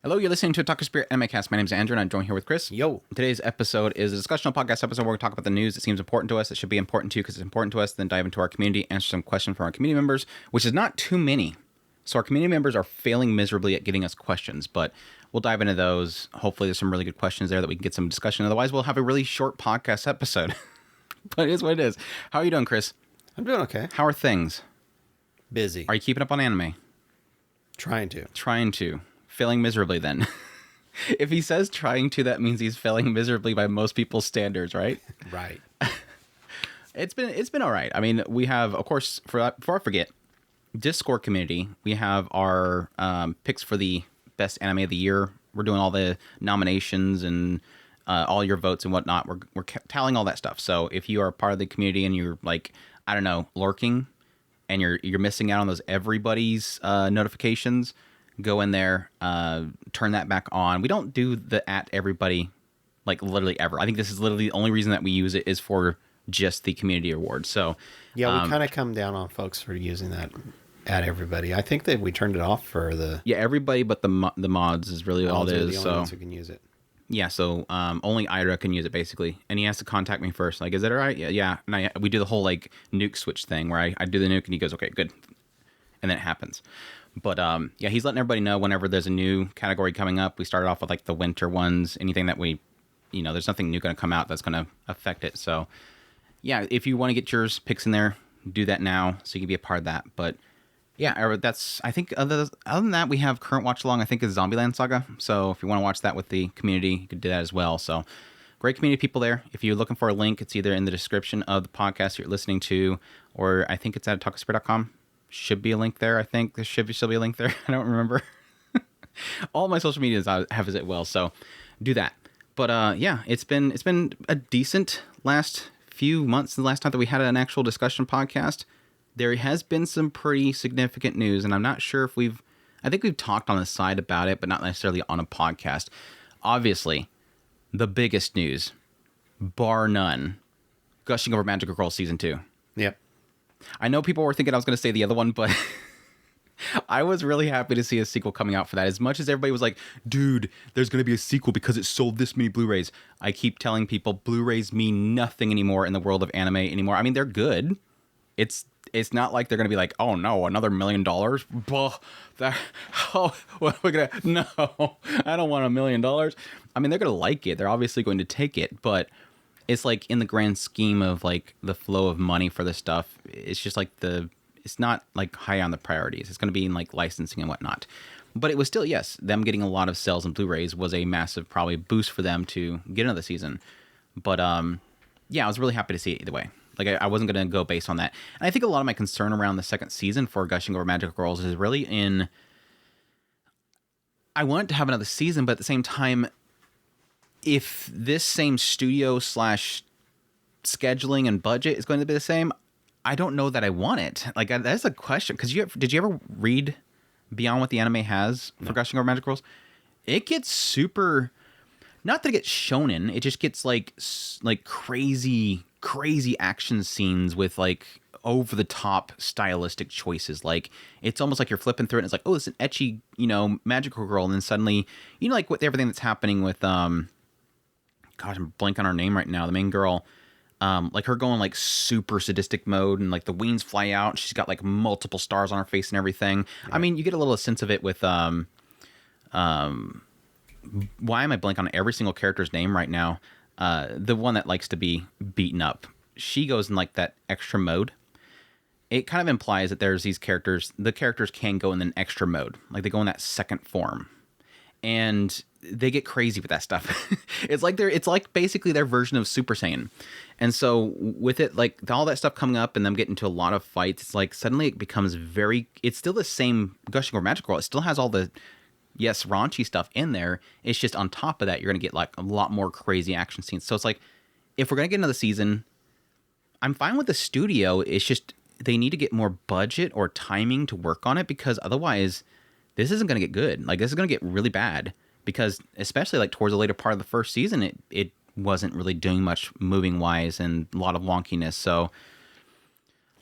Hello, you're listening to Otaku Spirit Anime Cast. My name is Andrew, and I'm joined here with Chris. Yo. Today's episode is a discussional podcast episode where we talk about the news that seems important to us, that should be important to you because it's important to us, then dive into our community, answer some questions from our community members, which is not too many. So our community members are failing miserably at getting us questions, but we'll dive into those. Hopefully there's some really good questions there that we can get some discussion. Otherwise, we'll have a really short podcast episode. But it is what it is. How are you doing, Chris? I'm doing okay. How are things? Busy. Are you keeping up on anime? Trying to. Trying to. Failing miserably then. If he says trying to, that means he's failing miserably by most people's standards, right? Right. It's been all right. I mean, we have, of course, before I forget, Discord community. We have our picks for the best anime of the year. We're doing all the nominations and all your votes and whatnot. We're tallying all that stuff. So if you are a part of the community and you're like, I don't know, lurking, and you're missing out on those everybody's notifications, go in there, turn that back on. We don't do the at everybody like literally ever. I think this is literally the only reason that we use it is for just the community awards. So yeah, we kind of come down on folks for using that at everybody. I think that we turned it off for the everybody but the mods is really all it is. The only ones who can use it. Yeah, so only Ira can use it basically, and he has to contact me first. Like, is that all right? Yeah. And we do the whole like nuke switch thing where I do the nuke and he goes, okay, good, and then it happens. But yeah, he's letting everybody know whenever there's a new category coming up. We started off with like the winter ones, anything that there's nothing new going to come out that's going to affect it. So yeah, if you want to get yours picks in there, do that now so you can be a part of that. But yeah, that's, I think other than that, we have current watch along, I think, is Zombieland Saga. So if you want to watch that with the community, you could do that as well. So great community people there. If you're looking for a link, it's either in the description of the podcast you're listening to, or I think it's at otakuspirit.com. Should be a link there, I think. There should still be a link there. I don't remember. All my social medias I have as well, so do that. But yeah, it's been a decent last few months. The last time that we had an actual discussion podcast, there has been some pretty significant news, and I'm not sure if I think we've talked on the side about it, but not necessarily on a podcast. Obviously, the biggest news, bar none, Gushing Over Magical Girl Season 2. Yep. I know people were thinking I was going to say the other one, but I was really happy to see a sequel coming out for that. As much as everybody was like, dude, there's going to be a sequel because it sold this many Blu-rays. I keep telling people Blu-rays mean nothing anymore in the world of anime anymore. I mean, they're good. It's not like they're going to be like, oh no, another $1 million? What are we going to... No, I don't want $1 million. I mean, they're going to like it. They're obviously going to take it, but it's like in the grand scheme of like the flow of money for this stuff, it's just like it's not like high on the priorities. It's going to be in like licensing and whatnot. But it was still, yes, them getting a lot of sales and Blu-rays was a massive probably boost for them to get another season. But yeah, I was really happy to see it either way. Like I wasn't going to go based on that. And I think a lot of my concern around the second season for Gushing Over Magical Girls is really in, I want it to have another season, but at the same time, if this same studio / scheduling and budget is going to be the same, I don't know that I want it. Like that's a question. Because did you ever read beyond what the anime has for Gushing Over Magic Girls? It gets super, not that it gets shonen, it just gets like crazy action scenes with like over the top stylistic choices. Like it's almost like you're flipping through it and it's like, oh, it's an ecchi, magical girl, and then suddenly, like with everything that's happening with gosh, I'm blanking on her name right now. The main girl, like her going like super sadistic mode and like the wings fly out. And she's got like multiple stars on her face and everything. Yeah. I mean, you get a little sense of it with why am I blanking on every single character's name right now? The one that likes to be beaten up. She goes in like that extra mode. It kind of implies that there's these characters. The characters can go in an extra mode, like they go in that second form, and they get crazy with that stuff. It's like basically their version of Super Saiyan. And so with it, like all that stuff coming up and them getting into a lot of fights, it's like suddenly it becomes it's still the same Gushing Over Magic Girl. It still has all the, yes, raunchy stuff in there. It's just on top of that, you're going to get like a lot more crazy action scenes. So it's like, if we're going to get another season, I'm fine with the studio. It's just, they need to get more budget or timing to work on it, because otherwise this isn't going to get good. Like this is going to get really bad. Because especially like towards the later part of the first season, it wasn't really doing much moving wise and a lot of wonkiness. So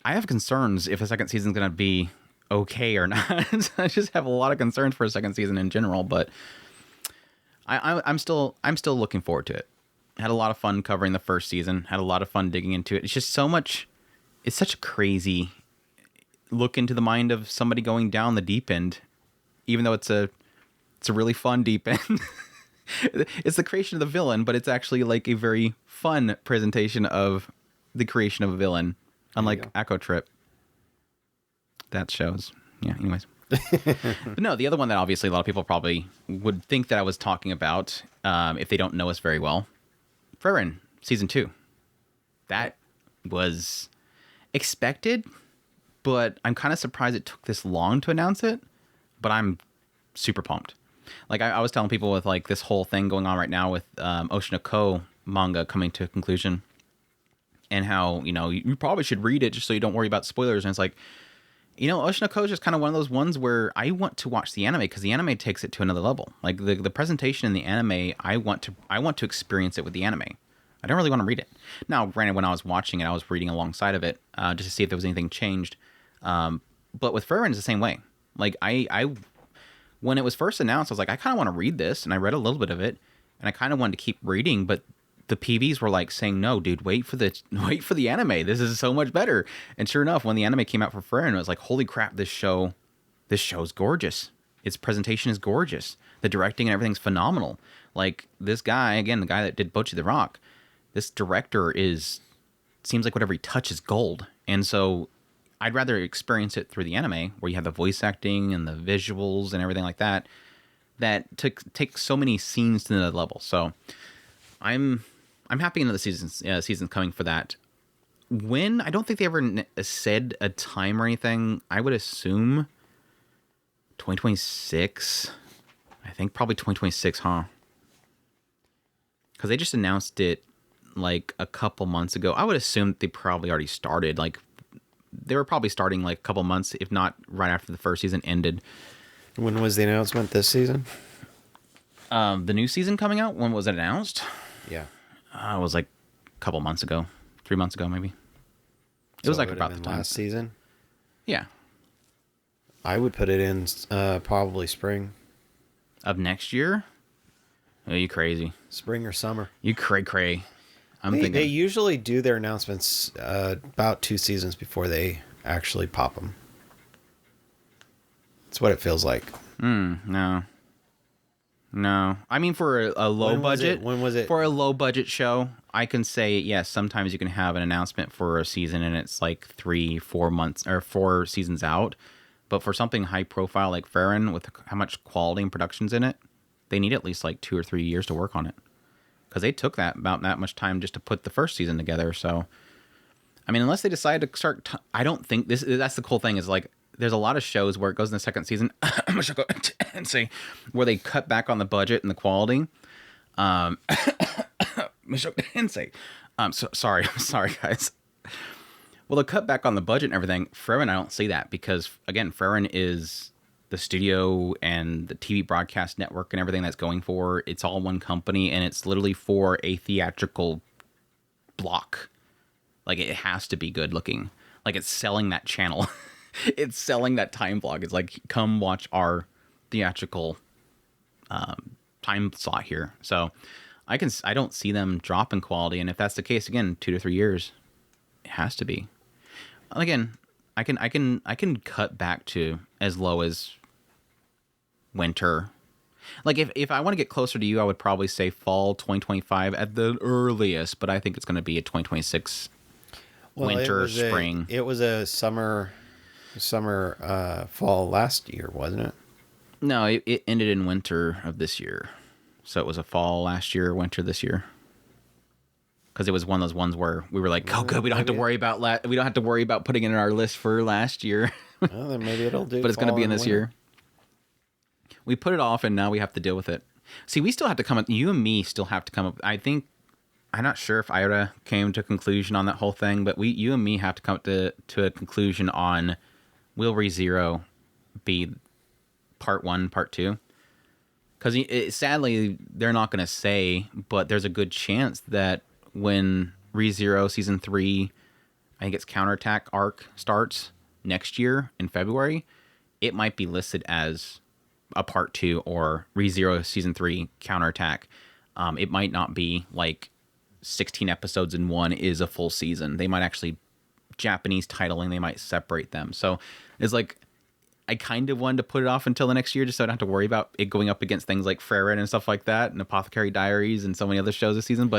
I have concerns if a second season is going to be okay or not. I just have a lot of concerns for a second season in general. But I'm still looking forward to it. Had a lot of fun covering the first season. Had a lot of fun digging into it. It's just so much. It's such a crazy look into the mind of somebody going down the deep end, even though it's a really fun deep end. It's the creation of the villain, but it's actually like a very fun presentation of the creation of a villain, unlike Echo Trip. That shows. Yeah, anyways. But no, the other one that obviously a lot of people probably would think that I was talking about, if they don't know us very well, Frieren season 2. That was expected, but I'm kind of surprised it took this long to announce it. But I'm super pumped. Like I was telling people with like this whole thing going on right now with Oshinoko manga coming to a conclusion, and how you probably should read it just so you don't worry about spoilers. And it's like, Oshinoko is just kind of one of those ones where I want to watch the anime because the anime takes it to another level. Like the presentation in the anime, I want to experience it with the anime. I don't really want to read it. Now, granted, when I was watching it, I was reading alongside of it just to see if there was anything changed. But with Frieren, it's the same way. Like I when it was first announced, I was like, I kind of want to read this, and I read a little bit of it, and I kind of wanted to keep reading, but the PVs were like saying, no, dude, wait for the anime. This is so much better. And sure enough, when the anime came out for Frieren, it was like, holy crap, this show's gorgeous. Its presentation is gorgeous. The directing and everything's phenomenal. Like this guy, again, the guy that did Bocchi the Rock, this director seems like whatever he touches gold. And so I'd rather experience it through the anime, where you have the voice acting and the visuals and everything like that, that take so many scenes to another level. So I'm happy another season's coming for that. When I don't think they ever said a time or anything. I would assume 2026. I think probably 2026, huh? Because they just announced it like a couple months ago. I would assume they probably already started. Like they were probably starting like a couple months, if not right after the first season ended. When was the announcement this season? The new season coming out. When was it announced? Yeah. It was like a couple months ago, 3 months ago, maybe. It was like about the time. Last season? Yeah. I would put it in probably spring. Of next year? Oh, you crazy. Spring or summer. You cray. They usually do their announcements about 2 seasons before they actually pop them. That's what it feels like. No. I mean, for a low budget. When was it? For a low budget show, I can say, yes, sometimes you can have an announcement for a season and it's like 3-4 months or 4 seasons out. But for something high profile like Frieren, with how much quality and production's in it, they need at least like 2 or 3 years to work on it. Because they took about that much time just to put the first season together. So, I mean, unless they decide to start, I don't think that's the cool thing is like, there's a lot of shows where it goes in the second season, and say, where they cut back on the budget and the quality. Sorry guys. Well, they cut back on the budget and everything. Frieren, I don't see that because again, Frieren is the studio and the TV broadcast network and everything that's going for. It's all one company, and it's literally for a theatrical block. Like it has to be good looking. Like it's selling that channel. It's selling that time block. It's like, come watch our theatrical time slot here. So I don't see them dropping quality. And if that's the case, again, 2 to 3 years, it has to be. Again, I can cut back to as low as winter. Like if I want to get closer to you, I would probably say fall 2025 at the earliest, but I think it's going to be a 2026 winter, spring. It was a summer, fall last year, wasn't it? No, it ended in winter of this year. So it was a fall last year, winter this year. Because it was one of those ones where we were like, oh, good, we don't have to worry about putting it in our list for last year. Well, then maybe it'll do. But it's going to be in this year. We put it off, and now we have to deal with it. See, we still have to come up. You and me still have to come up. I think I'm not sure if Ira came to a conclusion on that whole thing, but you and me have to come to a conclusion on will ReZero be part 1, part 2? Because sadly, they're not going to say, but there's a good chance that when ReZero Season 3, I think its Counterattack arc starts next year in February, it might be listed as a part 2 or ReZero season 3 counterattack. It might not be like 16 episodes in one is a full season. They might actually Japanese titling. They might separate them. So it's like, I kind of wanted to put it off until the next year just so I don't have to worry about it going up against things like Frieren and stuff like that and Apothecary Diaries and so many other shows this season,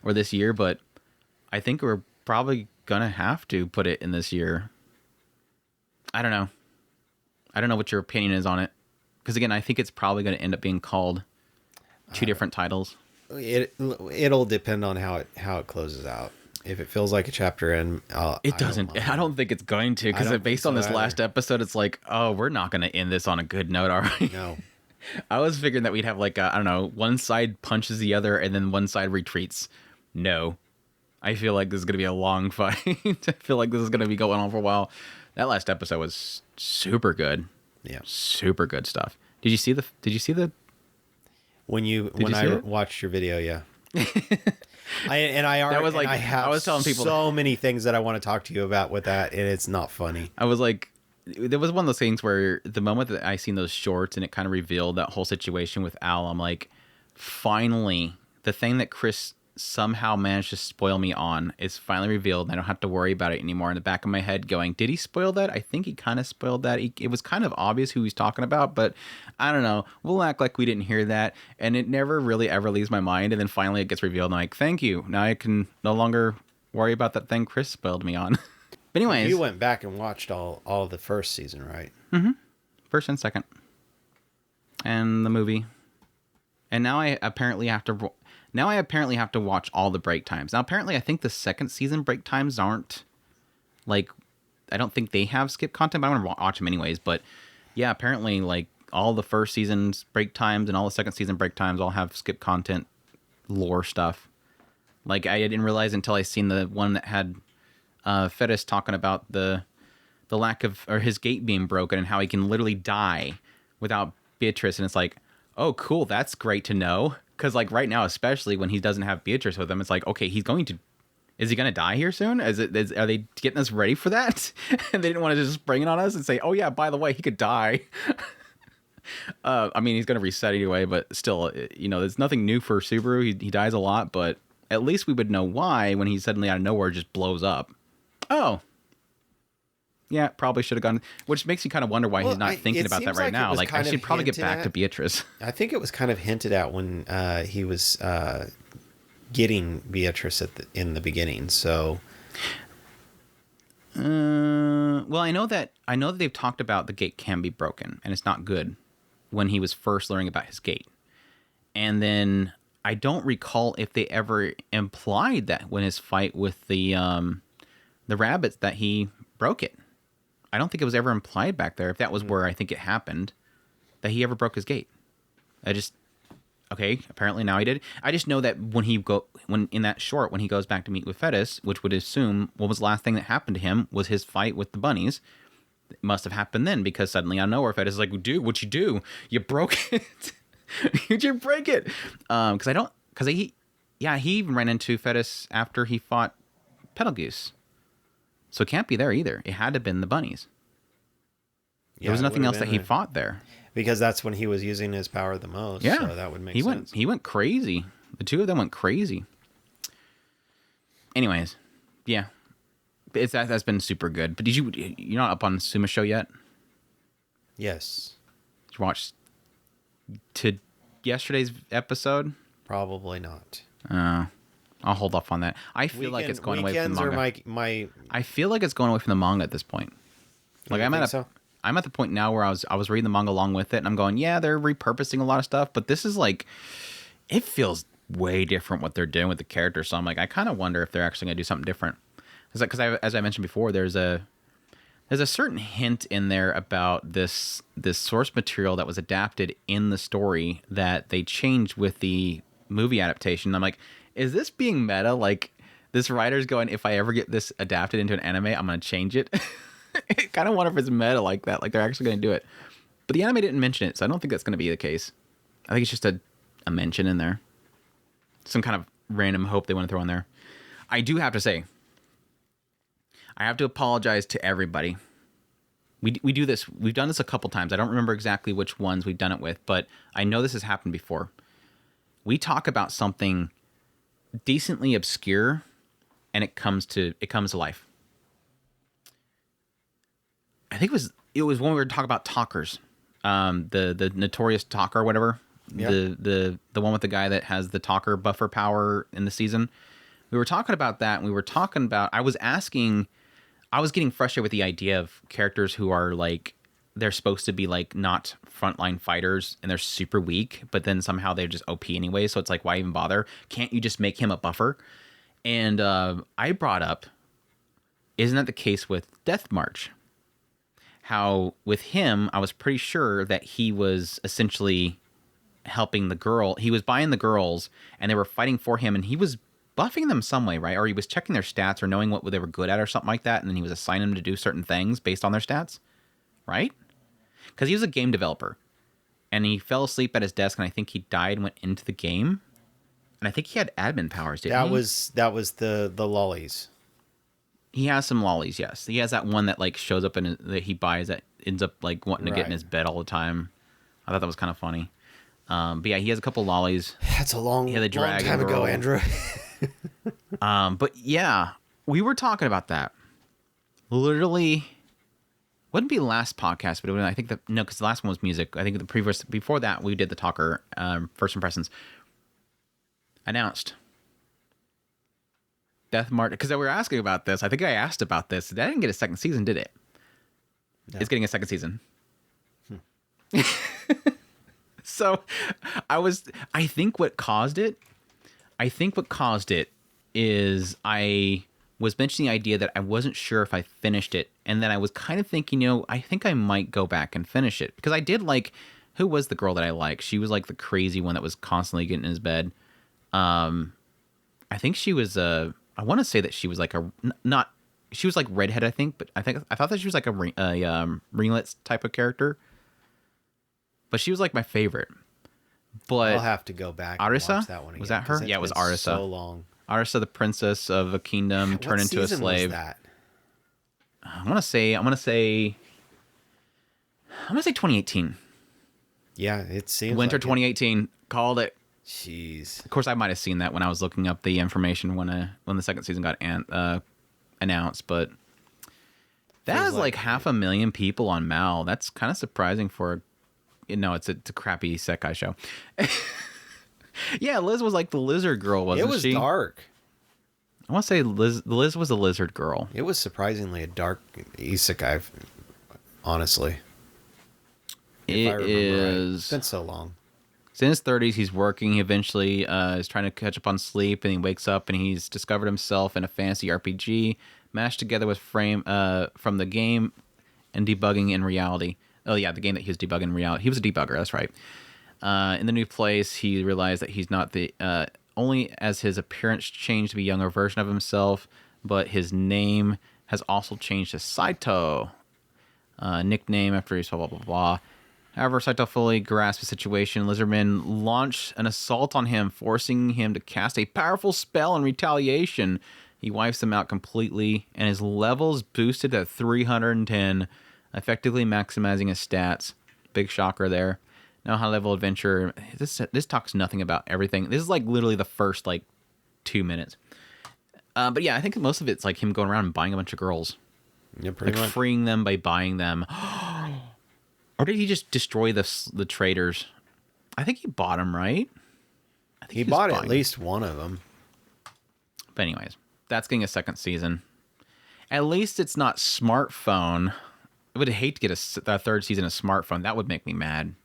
or this year. But I think we're probably going to have to put it in this year. I don't know. I don't know what your opinion is on it. Because again, I think it's probably going to end up being called 2 different titles. It'll depend on how it closes out. If it feels like a chapter end, it doesn't. I don't think it's going to, because based on this last episode, it's like, oh, we're not going to end this on a good note, all right? No. I was figuring that we'd have like I don't know, one side punches the other and then one side retreats. No, I feel like this is going to be a long fight. I feel like this is going to be going on for a while. That last episode was super good. Yeah, super good stuff. Did you see the? When I watched your video, yeah. I was telling people so many things that I want to talk to you about with that, and it's not funny. I was like, there was one of those things where the moment that I seen those shorts and it kind of revealed that whole situation with Al, I'm like, finally, the thing that Chris somehow managed to spoil me on is finally revealed, and I don't have to worry about it anymore. In the back of my head going, did he spoil that? I think he kind of spoiled that. It was kind of obvious who he's talking about, but I don't know. We'll act like we didn't hear that, and it never really ever leaves my mind, and then finally it gets revealed, and I'm like, thank you. Now I can no longer worry about that thing Chris spoiled me on. But anyways. You went back and watched all of the first season, right? Mm-hmm. First and second. And the movie. And now I apparently have to watch all the break times. Now, apparently, I think the second season break times aren't, like, I don't think they have skip content, but I'm going to watch them anyways. But, yeah, apparently, like, all the first season's break times and all the second season break times all have skip content lore stuff. Like, I didn't realize until I seen the one that had Fettis talking about the lack of, or his gate being broken and how he can literally die without Beatrice. And it's like, oh, cool, that's great to know. Because, like, right now, especially when he doesn't have Beatrice with him, it's like, okay, is he going to die here soon? Are they getting us ready for that? And they didn't want to just bring it on us and say, oh, yeah, by the way, he could die. I mean, he's going to reset anyway, but still, there's nothing new for Subaru. He dies a lot, but at least we would know why when he suddenly out of nowhere just blows up. Oh. Yeah, probably should have gone, which makes you kind of wonder why he's not thinking about that right now. Like, I should probably get back to Beatrice. I think it was kind of hinted at when he was getting Beatrice in the beginning. So, well, I know that they've talked about the gate can be broken and it's not good when he was first learning about his gate, and then I don't recall if they ever implied that when his fight with the rabbits that he broke it. I don't think it was ever implied back there, if that was where I think it happened, that he ever broke his gate. Okay, apparently now he did. I just know that when in that short, when he goes back to meet with Fettis, which would assume what was the last thing that happened to him was his fight with the bunnies. It must have happened then, because suddenly out of nowhere, Fettis is like, dude, what'd you do? You broke it. Did you break it? He even ran into Fettis after he fought Petalgoose. So it can't be there either. It had to have been the bunnies. There was nothing else that he fought there. Because that's when he was using his power the most. Yeah. So that would make sense. He went crazy. The two of them went crazy. Anyways, yeah. That's been super good. But you're not up on Tsumasho yet? Yes. Did you watch to yesterday's episode? Probably not. I'll hold off on that. I feel like it's going away from the manga. I feel like it's going away from the manga at this point. Like I'm at the point now where I was reading the manga along with it, and I'm going, yeah, they're repurposing a lot of stuff, but this is like, it feels way different what they're doing with the characters. So I'm like, I kind of wonder if they're actually going to do something different. Because as I mentioned before, there's a certain hint in there about this source material that was adapted in the story that they changed with the movie adaptation. I'm like, is this being meta? Like, this writer's going, if I ever get this adapted into an anime, I'm going to change it. I kind of wonder if it's meta like that. Like, they're actually going to do it. But the anime didn't mention it, so I don't think that's going to be the case. I think it's just a mention in there. Some kind of random hope they want to throw in there. I do have to say, I have to apologize to everybody we do this. We've done this a couple times. I don't remember exactly which ones we've done it with, but I know this has happened before. We talk about something decently obscure, and it comes to life. I think it was when we were talking about talkers, the notorious talker or whatever. Yeah. The one with the guy that has the talker buffer power in the season. We were talking about that, and we were talking about. I was getting frustrated with the idea of characters who are like, they're supposed to be like not frontline fighters and they're super weak, but then somehow they're just OP anyway. So it's like, why even bother? Can't you just make him a buffer? And I brought up, isn't that the case with Death March? How with him, I was pretty sure that he was essentially helping the girl. He was buying the girls and they were fighting for him, and he was buffing them some way, right? Or he was checking their stats or knowing what they were good at or something like that, and then he was assigning them to do certain things based on their stats, right? Because he was a game developer, and he fell asleep at his desk, and I think he died and went into the game, and I think he had admin powers, didn't he? That was the lollies. He has some lollies, yes. He has that one that like shows up and that he buys that ends up like wanting to get in his bed all the time. I thought that was kind of funny. But yeah, he has a couple lollies. That's a long time girl. ago, Andrew. But yeah, we were talking about that. Literally, wouldn't be the last podcast, but I think because the last one was music. I think before that we did the talker first impressions. Announced Death March, because we were asking about this. I think I asked about this. That didn't get a second season, did it? No. It's getting a second season. So I think what caused it is I was mentioning the idea that I wasn't sure if I finished it. And then I was kind of thinking, I think I might go back and finish it. Because I did like, who was the girl that I liked? She was like the crazy one that was constantly getting in his bed. I think she was I want to say that she was like she was like redhead, I think. But I thought that she was like a ringlets type of character. But she was like my favorite. But I'll have to go back and watch that one again. Was that her? Yeah, it was Arisa. So long. Arisa, the princess of a kingdom, turned into a slave. Was that? I want to say 2018. Yeah, it seems Winter like 2018. Called it. Jeez. Of course, I might have seen that when I was looking up the information when the second season got announced, but that has like 500,000 people on Mal. That's kind of surprising for. It's a crappy Sekai show. Yeah, Liz was like the lizard girl, wasn't she? It was dark. I want to say Liz was a lizard girl. It was surprisingly a dark isekai, honestly. It is. It's been so long. He's in his 30s. He's working. He eventually is trying to catch up on sleep, and he wakes up and he's discovered himself in a fantasy RPG mashed together with frame from the game and debugging in reality. Oh, yeah, the game that he was debugging in reality. He was a debugger, that's right. In the new place, he realized that he's not the... only as his appearance changed to be a younger version of himself, but his name has also changed to Saito. Nickname after he's blah, blah, blah, blah. However, Saito fully grasps the situation. Lizardmen launch an assault on him, forcing him to cast a powerful spell in retaliation. He wipes them out completely, and his levels boosted to 310, effectively maximizing his stats. Big shocker there. Now high-level adventure. This talks nothing about everything. This is like literally the first like 2 minutes. But yeah, I think most of it's like him going around and buying a bunch of girls. Yeah, pretty much. Freeing them by buying them. Or did he just destroy the traders? I think he bought them, right? I think he bought at least one of them. But anyways, that's getting a second season. At least it's not smartphone. I would hate to get a third season of smartphone. That would make me mad.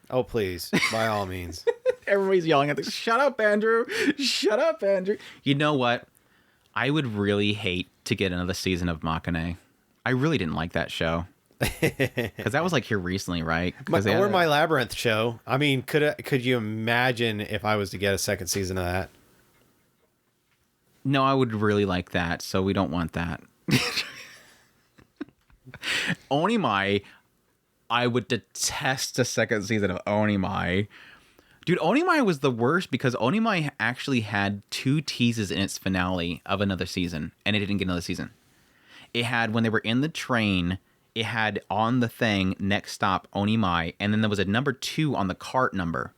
Oh, please. By all means. Everybody's yelling at this. Shut up, Andrew. Shut up, Andrew. You know what? I would really hate to get another season of Makane. I really didn't like that show. Because that was like here recently, right? Or my Labyrinth show. I mean, could you imagine if I was to get a second season of that? No, I would really like that. So we don't want that. Onimai, I would detest a second season of Onimai. Dude, Onimai was the worst because Onimai actually had 2 teases in its finale of another season, and it didn't get another season. It had when they were in the train it had on the thing, next stop, Onimai, and then there was a number 2 on the cart number.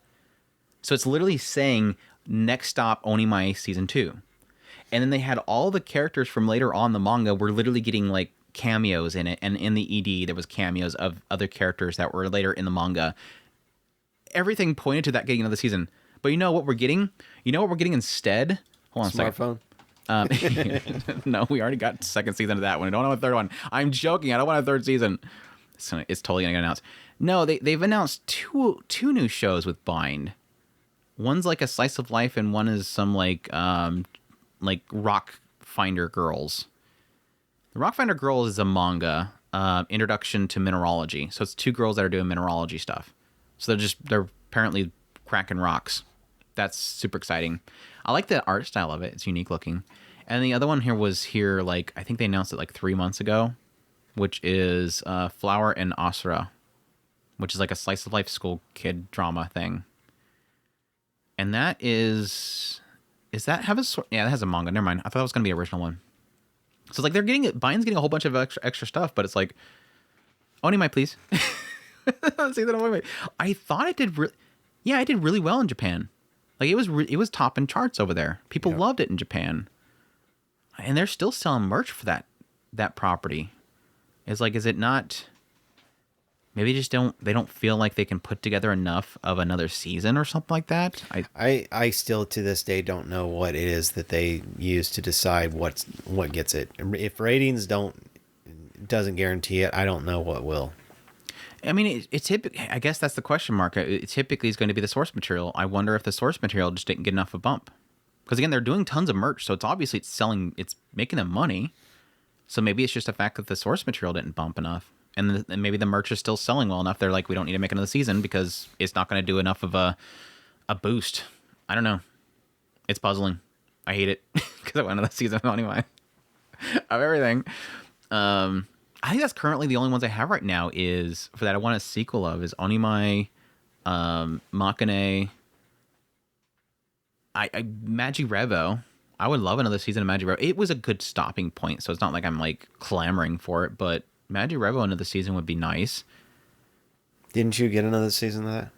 So it's literally saying next stop, Onimai season 2. And then they had all the characters from later on the manga were literally getting like cameos in it. And in the ED, there was cameos of other characters that were later in the manga. Everything pointed to that getting another season. But you know what we're getting? You know what we're getting instead? Hold on a second. Smartphone? No, we already got second season of that one. I don't want a third one. I'm joking. I don't want a third season. So it's totally going to get announced. No, they've announced two new shows with Bind. One's like a slice of life, and one is some like Rock Finder Girls. The Rock Finder Girls is a manga, introduction to mineralogy. So it's 2 girls that are doing mineralogy stuff. So they're apparently cracking rocks. That's super exciting. I like the art style of it. It's unique looking. And the other one was like, I think they announced it like 3 months ago, which is Flower and Asura, which is like a slice of life school kid drama thing. And that is that have a yeah, that has a manga. Never mind. I thought it was gonna be an original one. So it's like Bind's getting a whole bunch of extra stuff, but it's like, Onimai, please. See that Onimai. I thought it did it did really well in Japan. Like it was topping charts over there. People loved it in Japan, and they're still selling merch for that property. It's like, is it not? Maybe they don't feel like they can put together enough of another season or something like that. I still to this day don't know what it is that they use to decide what gets it. If ratings doesn't guarantee it, I don't know what will. I mean, it's typically, I guess that's the question mark. It typically is going to be the source material. I wonder if the source material just didn't get enough of a bump. Because again, they're doing tons of merch, so it's selling, it's making them money. So maybe it's just the fact that the source material didn't bump enough. And maybe the merch is still selling well enough. They're like, we don't need to make another season because it's not going to do enough of a boost. I don't know. It's puzzling. I hate it because I want another season anyway of everything. I think that's currently the only ones I have right now is for that I want a sequel of is Onimai, Makane, Magi Revo. I would love another season of Magi Revo. It was a good stopping point, so it's not like I'm like clamoring for it, but Magi Revo another season would be nice. Didn't you get another season of that?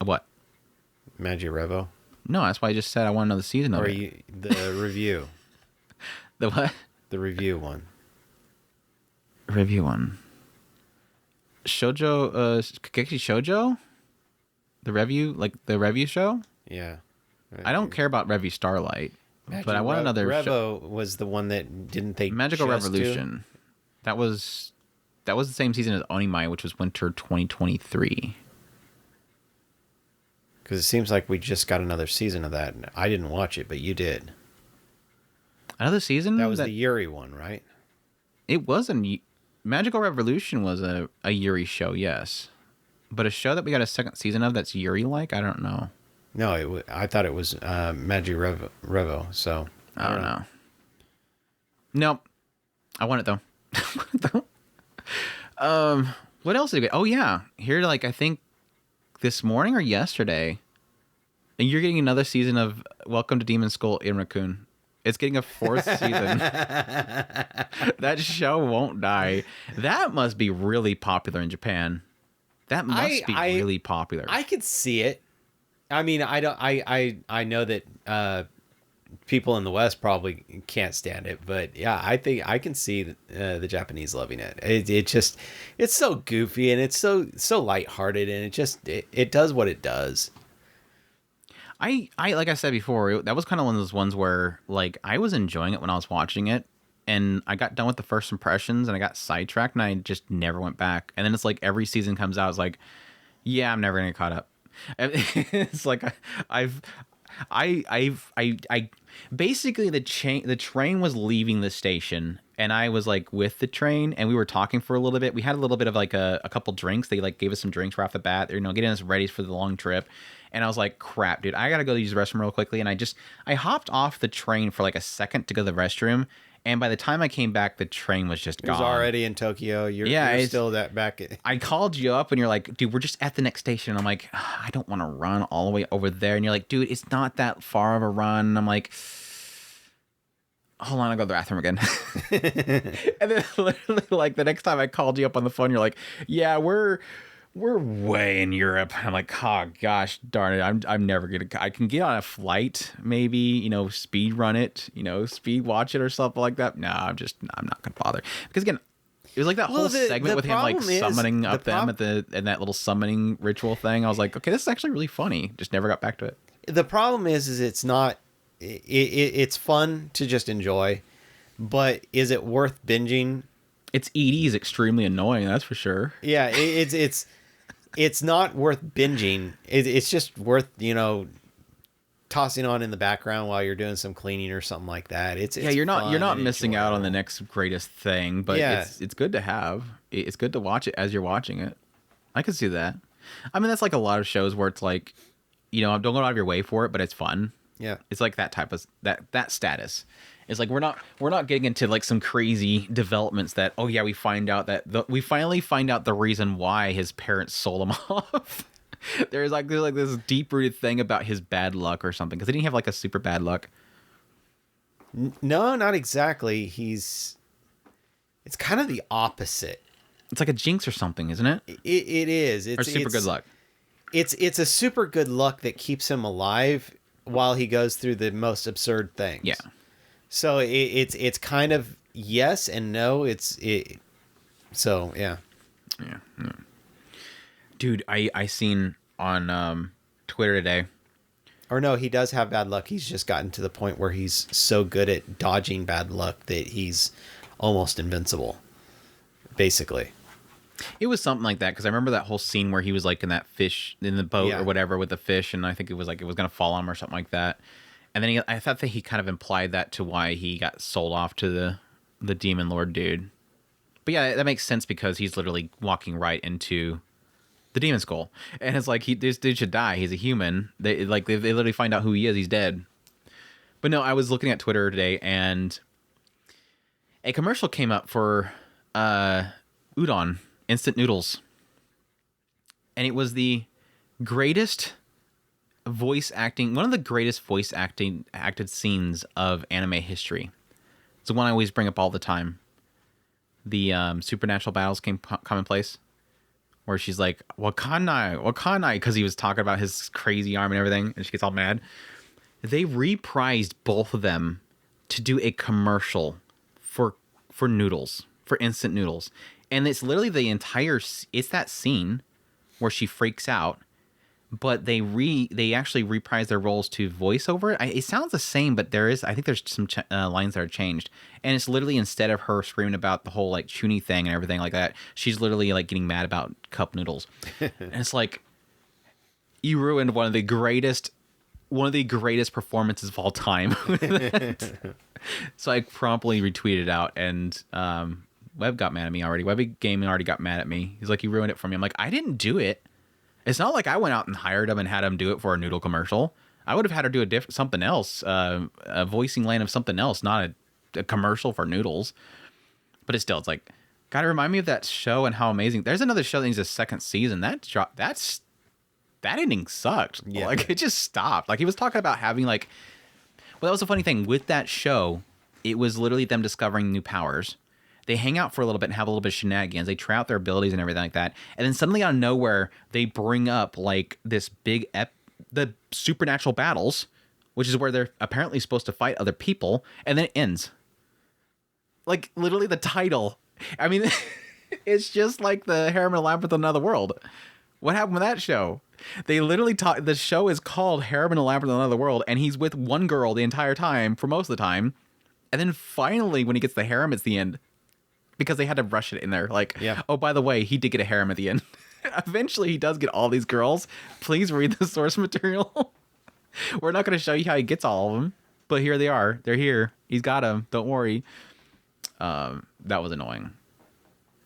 What? Magi Revo? No, that's why I just said I want another season of it. The review. The what? The review one. Review one. Shoujo, Kageki Shoujo? The review show? Yeah. I don't care about Review Starlight, but I want another Revo was the one that didn't they Magical Revolution. That was the same season as Onimai, which was winter 2023. Because it seems like we just got another season of that. I didn't watch it, but you did. Another season? That was the Yuri one, right? It wasn't. Magical Revolution was a Yuri show, yes. But a show that we got a second season of that's Yuri-like, I don't know. No, I thought it was Magi Revo, so... I don't know. Nope. I want it, though. What else did we get? Oh, yeah. Here, like, I think this morning or yesterday, and you're getting another season of Welcome to Demon School Iruma-kun. It's getting a 4th season. That show won't die. That must be really popular in Japan. That must be really popular. I could see it. I mean, I know that people in the West probably can't stand it, but yeah, I think I can see the Japanese loving it. It's so goofy and it's so lighthearted, and it does what it does. I like I said before, that was kind of one of those ones where like I was enjoying it when I was watching it, and I got done with the first impressions and I got sidetracked and I just never went back. And then it's like every season comes out, it's like, yeah, I'm never gonna get caught up. It's like I've basically the train was leaving the station and I was like with the train and we were talking for a little bit. We had a little bit of like a couple drinks. They like gave us some drinks right off the bat, getting us ready for the long trip. And I was like, crap, dude, I got to go use the restroom real quickly. And I hopped off the train for like a second to go to the restroom. And by the time I came back, the train was just gone. It was already in Tokyo. You're still that back. I called you up and you're like, dude, we're just at the next station. And I'm like, I don't want to run all the way over there. And you're like, dude, it's not that far of a run. And I'm like, hold on, I'll go to the bathroom again. And then literally, like, the next time I called you up on the phone, you're like, yeah, we're way in Europe. I'm like, oh gosh, darn it. I'm never gonna. I can get on a flight, maybe, speed run it, speed watch it or something like that. No, I'm not gonna bother, because again, it was like that whole segment with him like summoning up them in that little summoning ritual thing. I was like, okay, this is actually really funny. Just never got back to it. The problem is it's not. It's fun to just enjoy, but is it worth binging? Its ED is extremely annoying, that's for sure. Yeah, it's not worth binging. It's just worth tossing on in the background while you're doing some cleaning or something like that. It's you're not missing out on the next greatest thing, but it's good to have. It's good to watch it as you're watching it. I can see that. I mean, that's like a lot of shows where it's like, don't go out of your way for it, but it's fun. Yeah, it's like that type of that status. It's like we're not getting into like some crazy developments that we finally find out the reason why his parents sold him off. there's like this deep rooted thing about his bad luck or something, because he didn't have like a super bad luck. No, not exactly. It's kind of the opposite. It's like a jinx or something, isn't it? It is. Or super good luck. It's a super good luck that keeps him alive while he goes through the most absurd things. Yeah. So it's kind of yes and no. So yeah. Yeah. Dude, I seen on Twitter today. Or no, he does have bad luck. He's just gotten to the point where he's so good at dodging bad luck that he's almost invincible. Basically. It was something like that, because I remember that whole scene where he was like in that fish in the boat or whatever with the fish, and I think it was like it was gonna fall on him or something like that. And then I thought that he kind of implied that to why he got sold off to the demon lord dude. But yeah, that makes sense, because he's literally walking right into the demon skull, and it's like this dude should die. He's a human. They literally find out who he is. He's dead. But no, I was looking at Twitter today, and a commercial came up for udon. Instant noodles. And it was the greatest voice acting, one of the greatest voice acted scenes of anime history. It's the one I always bring up all the time. The supernatural battles came commonplace, where she's like, Wakanai, because he was talking about his crazy arm and everything, and she gets all mad. They reprised both of them to do a commercial for noodles, for instant noodles. And it's literally it's that scene where she freaks out, but they actually reprise their roles to voice over it. It sounds the same, but I think there's some lines that are changed. And it's literally, instead of her screaming about the whole like Chuni thing and everything like that, she's literally like getting mad about cup noodles. And it's like, you ruined one of the greatest performances of all time. So I promptly retweeted it out, and Web got mad at me already. Webby Gaming already got mad at me. He's like, you ruined it for me. I'm like, I didn't do it. It's not like I went out and hired him and had him do it for a noodle commercial. I would have had her do something else, a voicing line of something else, not a commercial for noodles. But it's like, gotta remind me of that show and how amazing. There's another show that needs a second season. That ending sucked. Yeah. Like, it just stopped. Like, he was talking about having like, well, that was a funny thing with that show. It was literally them discovering new powers. They hang out for a little bit and have a little bit of shenanigans. They try out their abilities and everything like that. And then suddenly out of nowhere, they bring up like this big the supernatural battles, which is where they're apparently supposed to fight other people. And then it ends. Like, literally the title. I mean, it's just like the Harem and Labyrinth of Another World. What happened with that show? They literally the show is called Harem and Labyrinth of Another World, and he's with one girl the entire time for most of the time. And then finally, when he gets the harem, it's the end. Because they had to rush it in there. Like, oh, by the way, he did get a harem at the end. Eventually, he does get all these girls. Please read the source material. We're not going to show you how he gets all of them. But here they are. They're here. He's got them. Don't worry. That was annoying.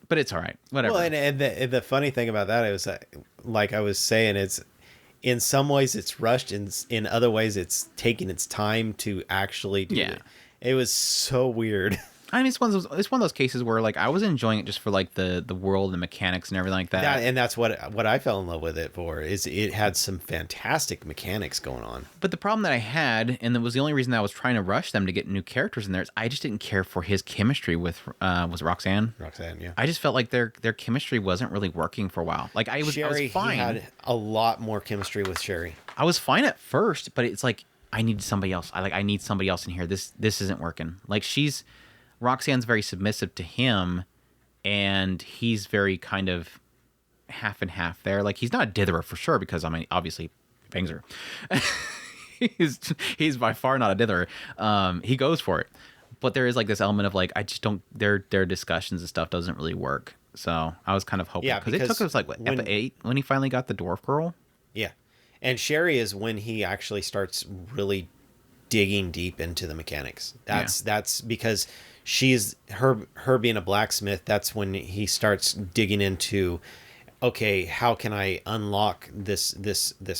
But it's all right. Whatever. Well, and the funny thing about that is, like I was saying, it's in some ways it's rushed. In other ways, it's taking its time to actually do it. It was so weird. I mean, it's one of those cases where like I was enjoying it just for like the world and mechanics and everything like that. And that's what I fell in love with it for. Is it had some fantastic mechanics going on. But the problem that I had, and that was the only reason that I was trying to rush them to get new characters in there, is I just didn't care for his chemistry with was it Roxanne? Roxanne, yeah. I just felt like their chemistry wasn't really working for a while. Like I was fine. He had a lot more chemistry with Sherry. I was fine at first, but it's like I need somebody else. I need somebody else in here. This isn't working. Like Roxanne's very submissive to him, and he's very kind of half and half there. Like he's not a ditherer for sure, because I mean obviously he bangs her. he's by far not a ditherer. He goes for it, but there is like this element of like I just don't their discussions and stuff doesn't really work. So I was kind of hoping because it took us like what, episode 8 when he finally got the dwarf girl. Yeah, and Sherry is when he actually starts really digging deep into the mechanics. That's because she's her being a blacksmith. That's when he starts digging into, okay, how can I unlock this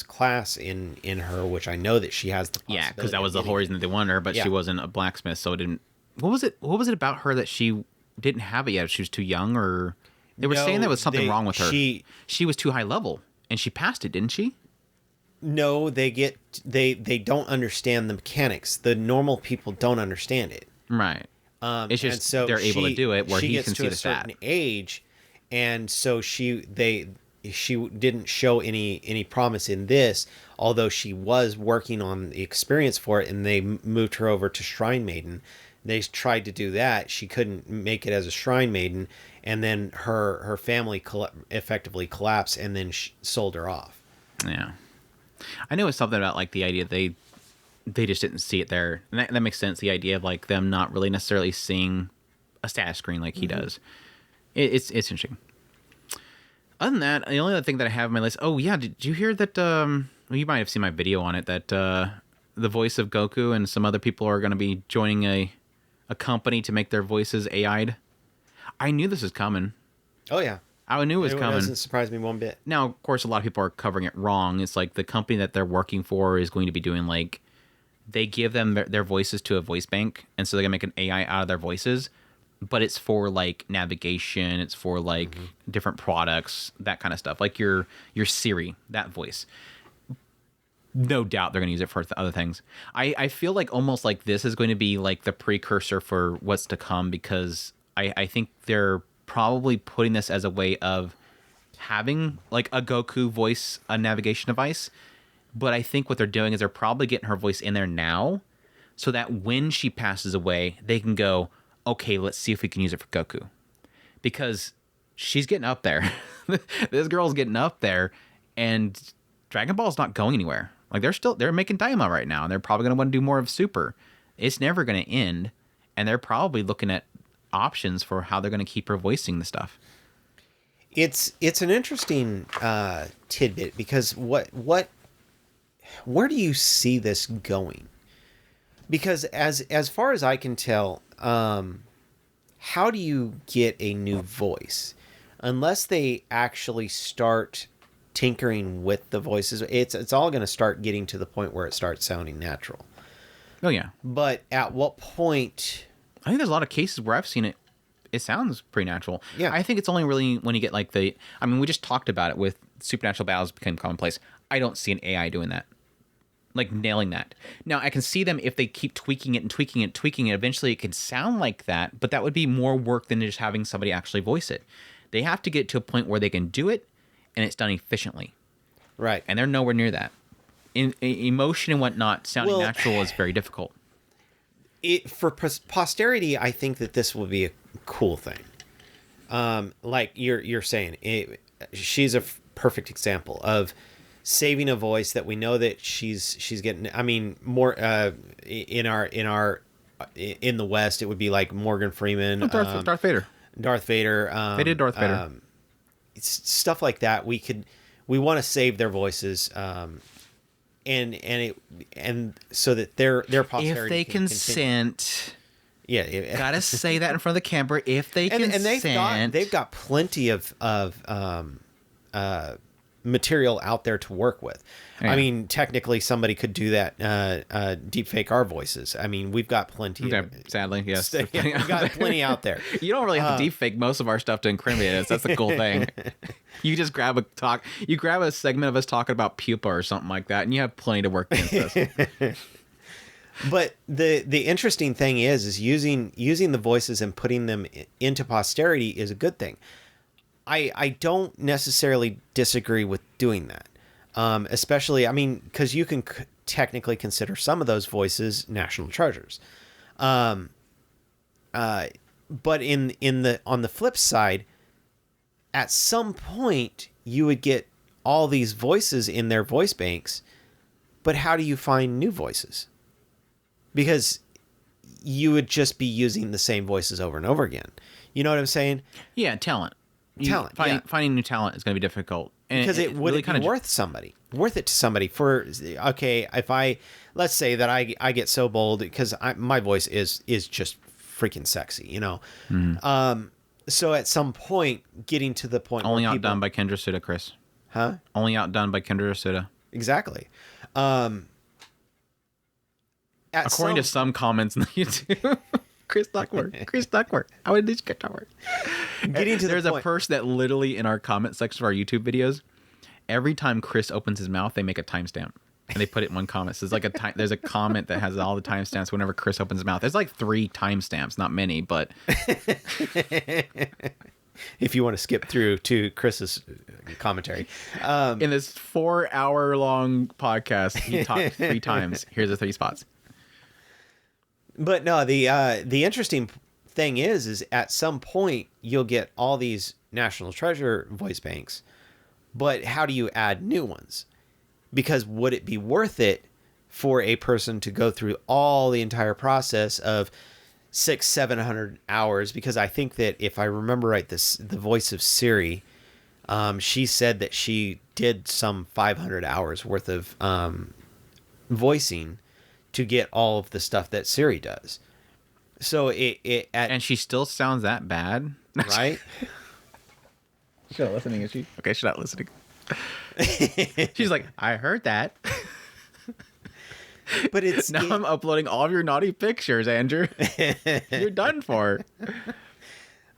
class in her, which I know that she has the possibility. Yeah, because that was the whole reason that they wanted her, but she wasn't a blacksmith, so it didn't. What was it about her that she didn't have it yet? She was too young, or they were saying there was something wrong with her. She was too high level, and she passed it, didn't she? No, they don't understand the mechanics. The normal people don't understand it. Right. It's just so they're able to do it where he can see the stat. She gets to a certain age, and so she didn't show any promise in this, although she was working on the experience for it, and they moved her over to Shrine Maiden. They tried to do that. She couldn't make it as a Shrine Maiden, and then her family effectively collapsed, and then sold her off. Yeah. I knew it was something about like the idea they just didn't see it there. And that makes sense. The idea of like them not really necessarily seeing a status screen like he does. It's interesting. Other than that, the only other thing that I have on my list. Oh yeah, did you hear that? Well, you might have seen my video on it. That the voice of Goku and some other people are going to be joining a company to make their voices AI'd. I knew this was coming. Oh yeah. I knew it was coming. It doesn't surprise me one bit. Now, of course, a lot of people are covering it wrong. It's like the company that they're working for is going to be doing like, they give them their voices to a voice bank, and so they're going to make an AI out of their voices, but it's for like navigation, it's for like different products, that kind of stuff. Like your Siri, that voice. No doubt they're going to use it for other things. I feel like almost like this is going to be like the precursor for what's to come, because I think they're probably putting this as a way of having like a Goku voice, a navigation device. But I think what they're doing is they're probably getting her voice in there now so that when she passes away, they can go, okay, let's see if we can use it for Goku. Because she's getting up there. This girl's getting up there, and Dragon Ball's not going anywhere. Like they're making Daima right now, and they're probably going to want to do more of Super. It's never going to end, and they're probably looking at options for how they're going to keep her voicing the stuff. It's an interesting tidbit, because where do you see this going? Because as far as I can tell, how do you get a new voice unless they actually start tinkering with the voices? It's all going to start getting to the point where it starts sounding natural. Oh yeah, but at what point? I think there's a lot of cases where I've seen it. It sounds pretty natural. Yeah. I think it's only really when you get like we just talked about it with supernatural battles became commonplace. I don't see an AI doing that. Like nailing that. Now I can see them if they keep tweaking it and tweaking it and tweaking it. Eventually it could sound like that, but that would be more work than just having somebody actually voice it. They have to get to a point where they can do it and it's done efficiently. Right. And they're nowhere near that. In emotion and whatnot, sounding natural is very difficult. For posterity, I think that this will be a cool thing. Like you're saying, she's a perfect example of saving a voice that we know that she's getting. I mean, more in the West, it would be like Morgan Freeman, Darth Vader. Darth Vader. They did Darth Vader. Stuff like that. We want to save their voices. And so that their posterity, if they can consent, yeah, gotta say that in front of the camera. If they consent, and they've got plenty of material out there to work with. Yeah. I mean, technically somebody could do that, deep fake our voices. I mean, we've got plenty. Sadly, yes. We've got plenty out there. You don't really have to deep fake most of our stuff to incriminate us. That's the cool thing. You just grab a segment of us talking about pupa or something like that, and you have plenty to work against us. But the interesting thing is using the voices and putting them into posterity is a good thing. I don't necessarily disagree with doing that. Especially, I mean, because you can technically consider some of those voices national treasures. But on the flip side, at some point you would get all these voices in their voice banks, but how do you find new voices? Because you would just be using the same voices over and over again. You know what I'm saying? Yeah, talent. Finding new talent is going to be difficult. And because it would really be worth it to somebody for, okay, let's say that I get so bold because my voice is just freaking sexy, you know? Mm-hmm. So at some point, getting to the point only outdone by Kendra Suda, Chris. Huh? Only outdone by Kendra Suda. Exactly. According to some comments on YouTube. Chris Duckworth. I would teach guitar. There's a person that literally in our comment section of our YouTube videos, every time Chris opens his mouth, they make a timestamp and they put it in one comment. So it's like there's a comment that has all the timestamps whenever Chris opens his mouth. There's like 3 timestamps, not many, but if you want to skip through to Chris's commentary, in this 4-hour-long podcast, he talked 3 times. Here's the 3 spots. But no, the interesting thing is at some point you'll get all these national treasure voice banks, but how do you add new ones? Because would it be worth it for a person to go through all the entire process of 600-700 hours? Because I think that if I remember right, the voice of Siri, she said that she did some 500 hours worth of voicing to get all of the stuff that Siri does. So and she still sounds that bad, right? She's not listening, is she? Okay, she's not listening. She's like, I heard that. But I'm uploading all of your naughty pictures, Andrew. You're done for.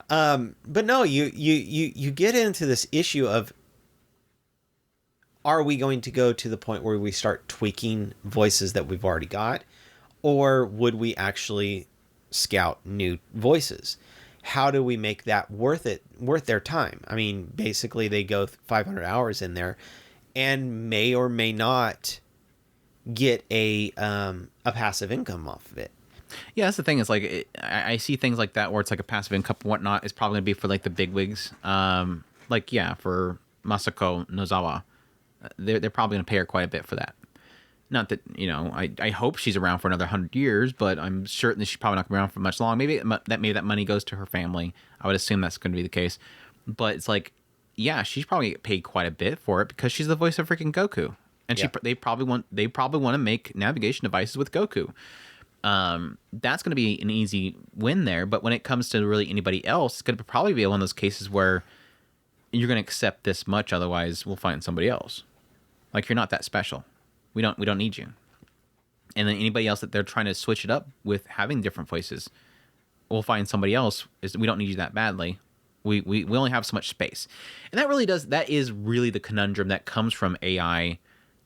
But no, you get into this issue of, are we going to go to the point where we start tweaking voices that we've already got? Or would we actually scout new voices? How do we make that worth their time? I mean, basically they go 500 hours in there and may or may not get a passive income off of it. Yeah, that's the thing. Is like I see things like that where it's like a passive income and whatnot. It's probably going to be for like the bigwigs. For Masako Nozawa. They're probably going to pay her quite a bit for that. Not that, I hope she's around for another 100 years, but I'm certain that she's probably not going to be around for much long. Maybe that money goes to her family. I would assume that's going to be the case. But it's like, yeah, she's probably paid quite a bit for it because she's the voice of freaking Goku. And they probably want to make navigation devices with Goku. That's going to be an easy win there. But when it comes to really anybody else, it's going to probably be one of those cases where you're going to accept this much, otherwise we'll find somebody else. Like, you're not that special. We don't need you. And then anybody else that they're trying to switch it up with having different voices, we'll find somebody else. We don't need you that badly. We only have so much space. And that is really the conundrum that comes from AI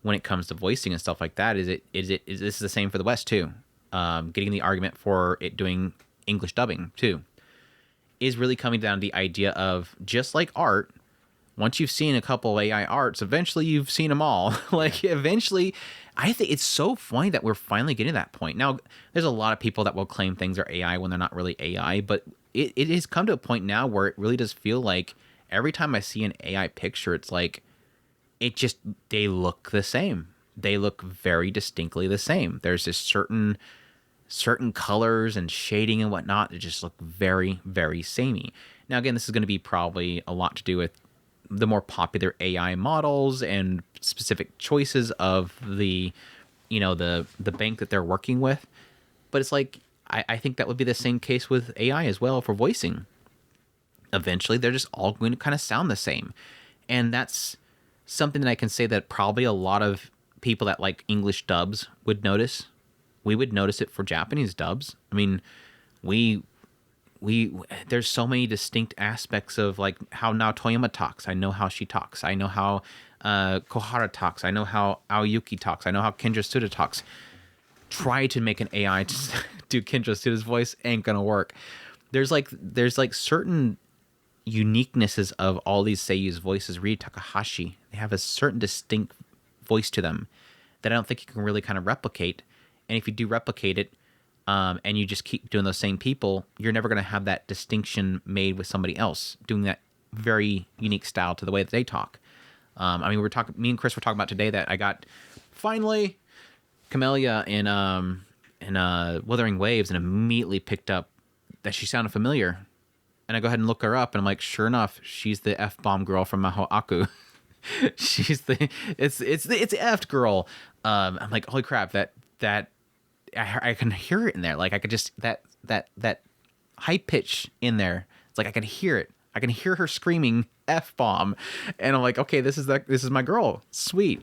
when it comes to voicing and stuff like that. Is this is the same for the West too? Getting the argument for it doing English dubbing too is really coming down to the idea of, just like art, once you've seen a couple of AI arts, eventually you've seen them all. Eventually, I think it's so funny that we're finally getting to that point. Now, there's a lot of people that will claim things are AI when they're not really AI, but it has come to a point now where it really does feel like every time I see an AI picture, it's like, they look the same. They look very distinctly the same. There's this certain colors and shading and whatnot that just look very, very samey. Now, again, this is going to be probably a lot to do with the more popular AI models and specific choices of the bank that they're working with. But it's like, I think that would be the same case with AI as well for voicing. Eventually, they're just all going to kind of sound the same. And that's something that I can say that probably a lot of people that like English dubs would notice. We would notice it for Japanese dubs. I mean, we there's so many distinct aspects of like how now Toyama talks. I know how she talks. I know how Kohara talks. I know how Aoyuki talks. I know how Kendra Suda talks. Try to make an AI to do Kendra Suda's voice, ain't gonna work. There's like certain uniquenesses of all these seiyus voices. Rie Takahashi, they have a certain distinct voice to them that I don't think you can really kind of replicate. And if you do replicate it, and you just keep doing those same people, you're never going to have that distinction made with somebody else doing that very unique style to the way that they talk. I mean, me and Chris were talking about today that I got finally Camellia in Wuthering Waves and immediately picked up that she sounded familiar. And I go ahead and look her up, and I'm like, sure enough, she's the F-bomb girl from Maho Aku. She's it's F girl. I'm like, holy crap, that I can hear it in there. Like I could just that high pitch in there. It's like I can hear it. I can hear her screaming F-bomb, and I'm like, okay, this is my girl. Sweet.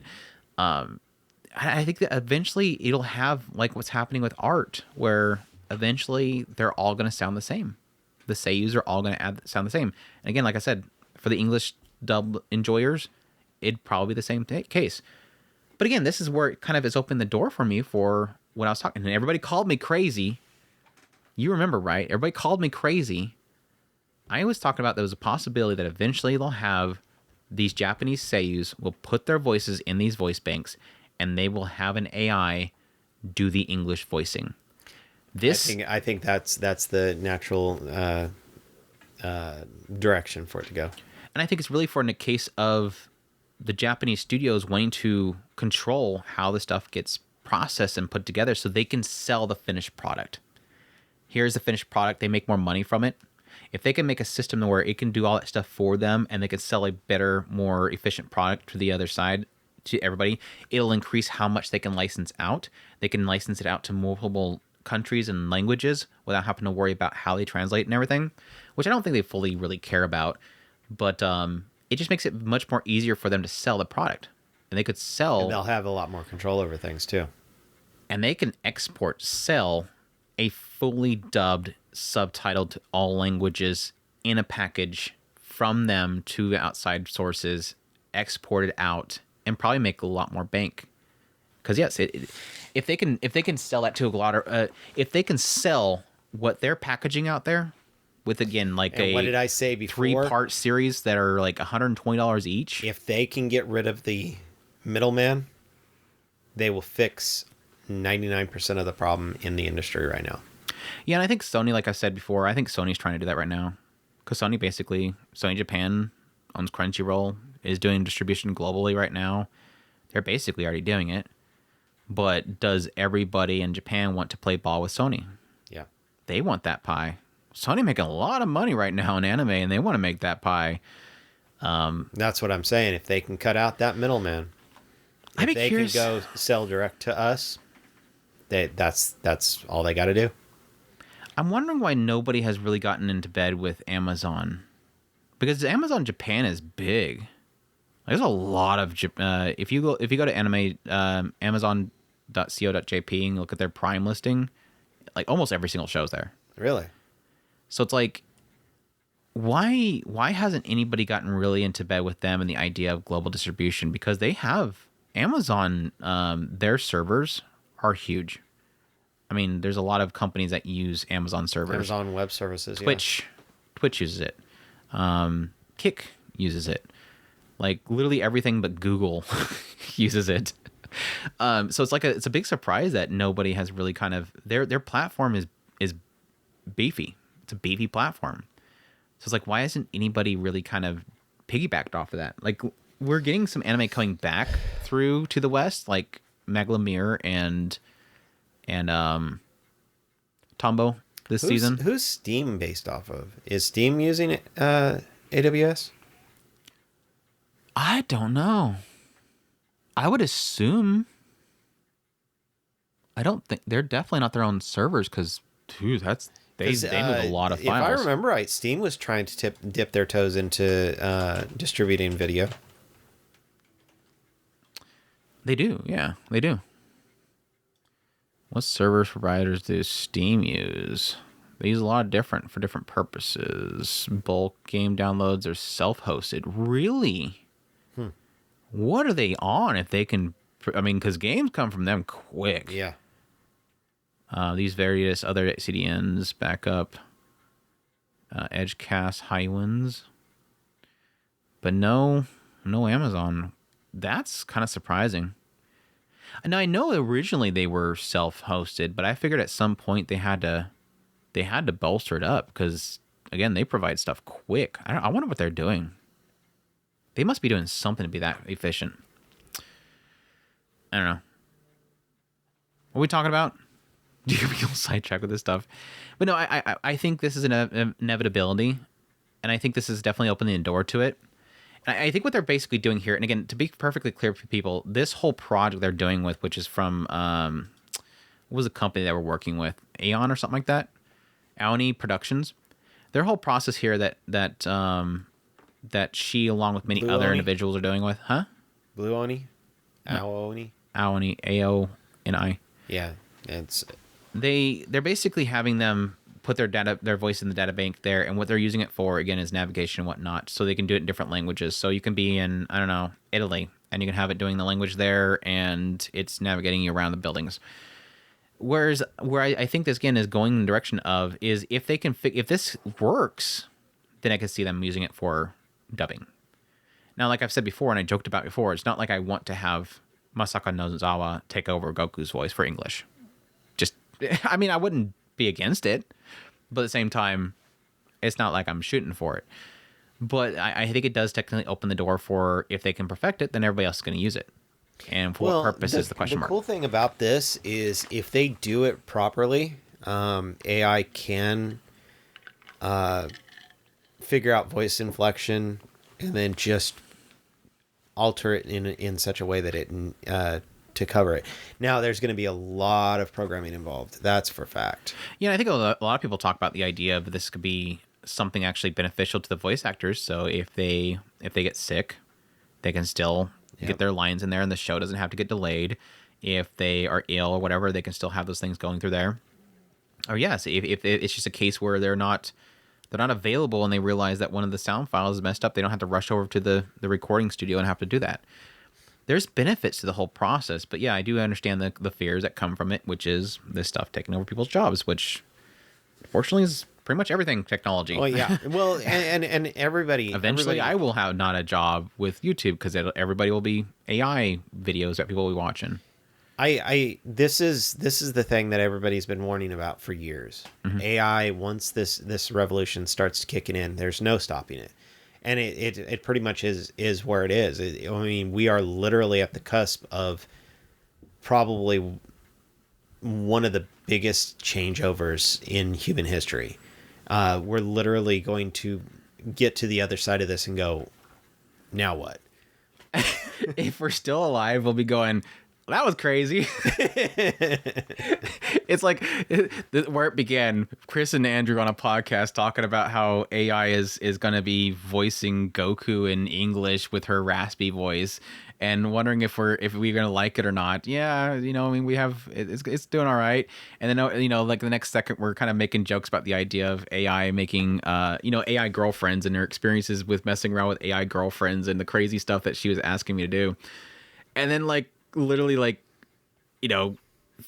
I think that eventually it'll have like what's happening with art, where eventually they're all going to sound the same. The seiyus are all going to sound the same. And again, like I said, for the English dub enjoyers, it'd probably be the same case. But again, this is where it kind of has opened the door for me for when I was talking. And everybody called me crazy. You remember, right? Everybody called me crazy. I was talking about there was a possibility that eventually they'll have these Japanese seiyus will put their voices in these voice banks, and they will have an AI do the English voicing. I think that's the natural direction for it to go. And I think it's really for in the case of the Japanese studios wanting to control how the stuff gets processed and put together so they can sell the finished product. Here's the finished product. They make more money from it. If they can make a system where it can do all that stuff for them and they can sell a better, more efficient product to the other side, to everybody, it'll increase how much they can license out. They can license it out to multiple countries and languages without having to worry about how they translate and everything, which I don't think they fully really care about. But it just makes it much more easier for them to sell the product. And they could sell... And they'll have a lot more control over things, too. And they can sell a fully dubbed, subtitled to all languages in a package from them to outside sources, export it out, and probably make a lot more bank. Because yes, if they can sell that to a lot of... if they can sell what they're packaging out there with, again, like and what did I say before? 3-part series that are like $120 each. If they can get rid of the middleman, they will fix 99% of the problem in the industry right now. Yeah, and I think Sony, like I said before, I think Sony's trying to do that right now. Because Sony Japan owns Crunchyroll, is doing distribution globally right now. They're basically already doing it. But does everybody in Japan want to play ball with Sony? Yeah. They want that pie. Sony making a lot of money right now in anime, and they want to make that pie. That's what I'm saying. If they can cut out that middleman, if they can go sell direct to us, that's all they got to do. I'm wondering why nobody has really gotten into bed with Amazon, because Amazon Japan is big. There's a lot of if you go to anime Amazon.co.jp and look at their Prime listing, like almost every single show's there. Really? So it's like, why hasn't anybody gotten really into bed with them and the idea of global distribution? Because they have Amazon, their servers are huge. I mean, there's a lot of companies that use Amazon servers. Amazon Web Services, Twitch uses it. Kick uses it. Like literally everything but Google uses it. So it's like it's a big surprise that nobody has really kind of their platform is beefy. It's a beefy platform. So it's like, why isn't anybody really kind of piggybacked off of that? Like we're getting some anime coming back through to the West, like Meglamir and Tombo this season. Who's Steam based off of? Is Steam using AWS? I don't know. I would assume. I don't think they're definitely not their own servers because, dude, they move a lot of files. If I remember right, Steam was trying to dip their toes into distributing video. They do, yeah, they do. What servers providers do Steam use? They use a lot of different for different purposes. Bulk game downloads are self-hosted. Really? What are they on if they can? I mean, because games come from them quick. Yeah. These various other CDNs, backup, Edgecast, Highwinds, but no Amazon. That's kind of surprising. Now I know originally they were self-hosted, but I figured at some point they had to bolster it up because again they provide stuff quick. I wonder what they're doing. They must be doing something to be that efficient. I don't know. What are we talking about? Do you feel sidetracked with this stuff? But no, I think this is an inevitability, and I think this is definitely opening the door to it. And I think what they're basically doing here, and again, to be perfectly clear for people, this whole project they're doing with, which is from, what was the company that we're working with? Aeon or something like that? Aoni Productions. Their whole process here that she, along with many Blue other Oni? individuals, are doing with, huh? Blue Oni? Owl Oni? Aoni, A-O-N-I. Yeah. It's They're basically having them put their voice in the data bank there, and what they're using it for again is navigation and whatnot, so they can do it in different languages. So you can be in, I don't know, Italy, and you can have it doing the language there, and it's navigating you around the buildings. Whereas where I think this again is going in the direction of is if they can if this works, then I can see them using it for dubbing. Now, like I've said before, and I joked about before, it's not like I want to have Masaka Nozawa take over Goku's voice for English. Just, I mean, I wouldn't be against it, but at the same time, it's not like I'm shooting for it. But I think it does technically open the door for, if they can perfect it, then everybody else is going to use it. And for what purpose is the question mark. The cool thing about this is if they do it properly, AI can figure out voice inflection and then just alter it in such a way that it to cover it. Now, there's going to be a lot of programming involved. That's for fact. Yeah, I think a lot of people talk about the idea of this could be something actually beneficial to the voice actors. So if they get sick, they can still get their lines in there, and the show doesn't have to get delayed. If they are ill or whatever, they can still have those things going through there. Or yes, if it's just a case where they're not available and they realize that one of the sound files is messed up, they don't have to rush over to the recording studio and have to do that. There's benefits to the whole process, but yeah, I do understand the fears that come from it, which is this stuff taking over people's jobs, which fortunately is pretty much everything technology. Oh yeah, well, and everybody eventually I will have not a job with YouTube because everybody will be AI videos that people will be watching. This is the thing that everybody's been warning about for years. Mm-hmm. AI, once this revolution starts kicking in, there's no stopping it. And it pretty much is where it is. I mean, we are literally at the cusp of probably one of the biggest changeovers in human history. We're literally going to get to the other side of this and go, now what? If we're still alive, we'll be going, that was crazy. It's like where it began. Chris and Andrew on a podcast talking about how AI is going to be voicing Goku in English with her raspy voice, and wondering if we're going to like it or not. Yeah, I mean, we have it's doing all right. And then like the next second, we're kind of making jokes about the idea of AI making AI girlfriends and her experiences with messing around with AI girlfriends and the crazy stuff that she was asking me to do. And then literally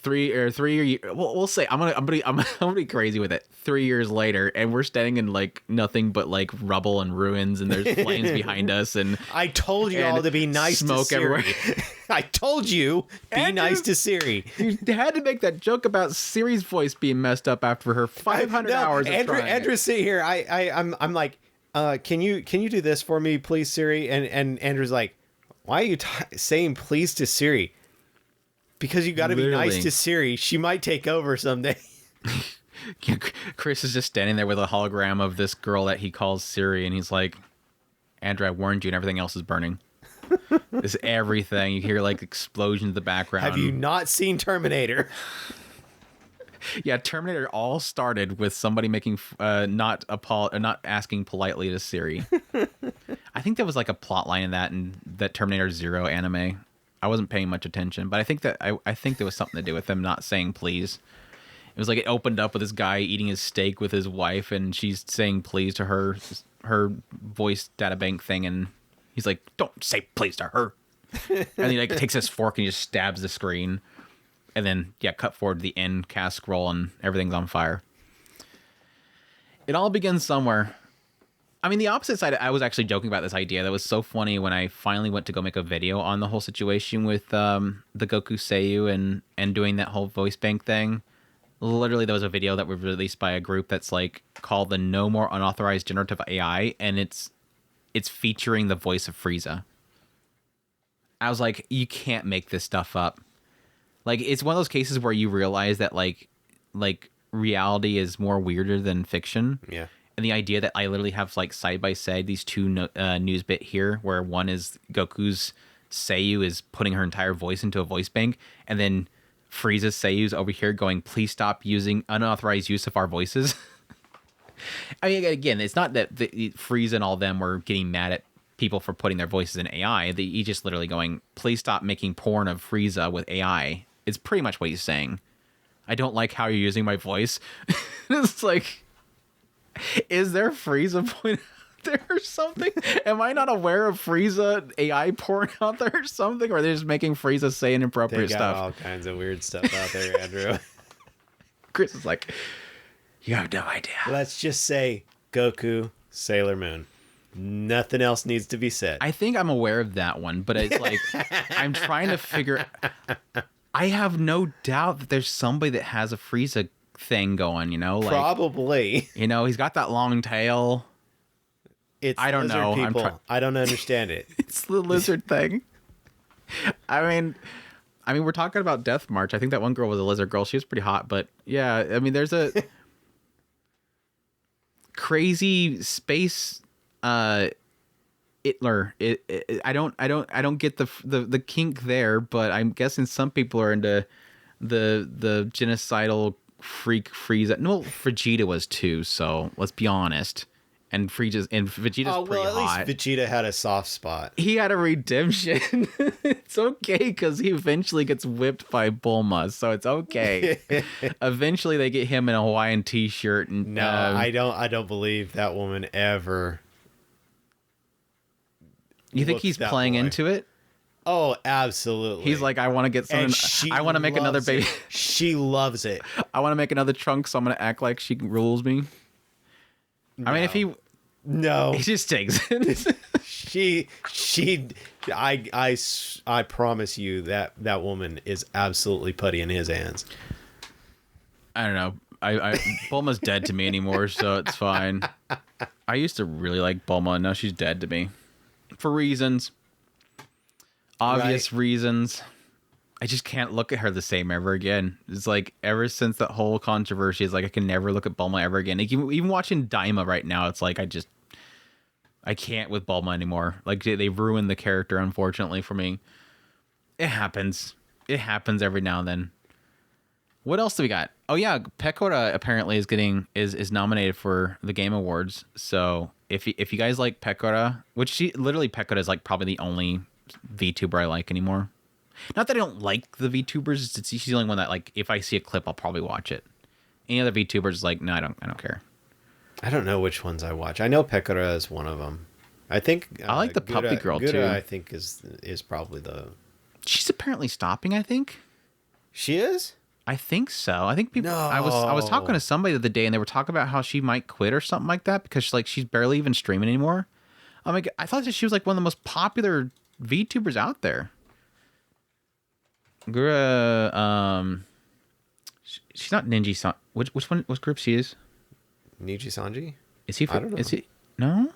3 we'll say I'm gonna be crazy with it. 3 years later, and we're standing in nothing but rubble and ruins, and there's flames behind us. And I told you all to be nice smoke to Siri. everywhere. I told you be nice to Siri. You had to make that joke about Siri's voice being messed up after her 500 hours. Andrew's sitting here. I'm like, can you do this for me, please, Siri? And Andrew's like, why are you saying please to Siri? Because you got to be nice to Siri. She might take over someday. Chris is just standing there with a hologram of this girl that he calls Siri, and he's like, Andrew, I warned you, and everything else is burning. It's everything. You hear explosions in the background. Have you not seen Terminator? Yeah, Terminator all started with somebody making not asking politely to Siri. I think there was a plot line in that Terminator Zero anime. I wasn't paying much attention, but I think there was something to do with them not saying please. It was like it opened up with this guy eating his steak with his wife, and she's saying please to her voice data bank thing, and he's like, "Don't say please to her." And he like takes his fork and he just stabs the screen, and then cut forward to the end cast scroll, and everything's on fire. It all begins somewhere. I mean, the opposite side, I was actually joking about this idea. That was so funny when I finally went to go make a video on the whole situation with the Goku Seiyu and doing that whole voice bank thing. Literally, there was a video that was released by a group that's like called the No More Unauthorized Generative AI, and it's featuring the voice of Frieza. I was like, you can't make this stuff up. Like, it's one of those cases where you realize that like reality is more weirder than fiction. Yeah. And the idea that I literally have like side by side these two news bit here, where one is Goku's Seiyu is putting her entire voice into a voice bank, and then Frieza's Seiyu's over here going, please stop using unauthorized use of our voices. I mean, again, it's not that Frieza and all of them were getting mad at people for putting their voices in AI. He's just literally going, please stop making porn of Frieza with AI. It's pretty much what he's saying. I don't like how you're using my voice. It's like, is there Frieza point out there or something? Am I not aware of Frieza AI porn out there or something? Or they're just making Frieza say inappropriate stuff? All kinds of weird stuff out there, Andrew. Chris is like, you have no idea. Let's just say Goku, Sailor Moon. Nothing else needs to be said. I think I'm aware of that one, but it's like, I'm trying to figure... I have no doubt that there's somebody that has a Frieza thing going, you know? Like, probably. You know, he's got that long tail. I don't know. People. I don't understand it. It's the lizard thing. I mean, we're talking about Death March. I think that one girl was a lizard girl. She was pretty hot, but yeah, I mean, there's a crazy space Hitler. I don't get the kink there, but I'm guessing some people are into the genocidal freak Frieza. No, Vegeta was too, so let's be honest. And Vegeta's pretty hot. At least Vegeta had a soft spot. He had a redemption. It's okay because he eventually gets whipped by Bulma, so it's okay. Eventually, they get him in a Hawaiian T-shirt. And no, I don't believe that woman ever. You think he's playing into it? Oh, absolutely. He's like, I want to get something. I want to make another baby. She loves it. I want to make another Trunks, so I'm going to act like she rules me. No. I mean, if he... No. He just takes it. I promise you that woman is absolutely putty in his hands. I don't know. Bulma's dead to me anymore, so it's fine. I used to really like Bulma, and now she's dead to me. For reasons. Obvious reasons. I just can't look at her the same ever again. It's like, ever since that whole controversy, it's like I can never look at Bulma ever again. Like, even watching Daima right now, it's like I can't with Bulma anymore. Like, they ruined the character, unfortunately, for me. It happens. It happens every now and then. What else do we got? Oh yeah, Pekora apparently is nominated for the Game Awards. So if you guys like Pekora, which Pekora is like probably the only VTuber I like anymore. Not that I don't like the VTubers, she's the only one that, like, if I see a clip, I'll probably watch it. Any other VTubers, like, no, I don't care. I don't know which ones I watch. I know Pekora is one of them. I think I like the Gura, puppy girl Gura, too. I think is probably the. She's apparently stopping. I think she is. I think so. I think people. No. I was talking to somebody the other day, and they were talking about how she might quit or something like that because she's barely even streaming anymore. I'm like, I thought that she was like one of the most popular VTubers out there. Gura, she's not Ninja. Which group she is? Niji Sanji? Is he? I don't know. Is he? No.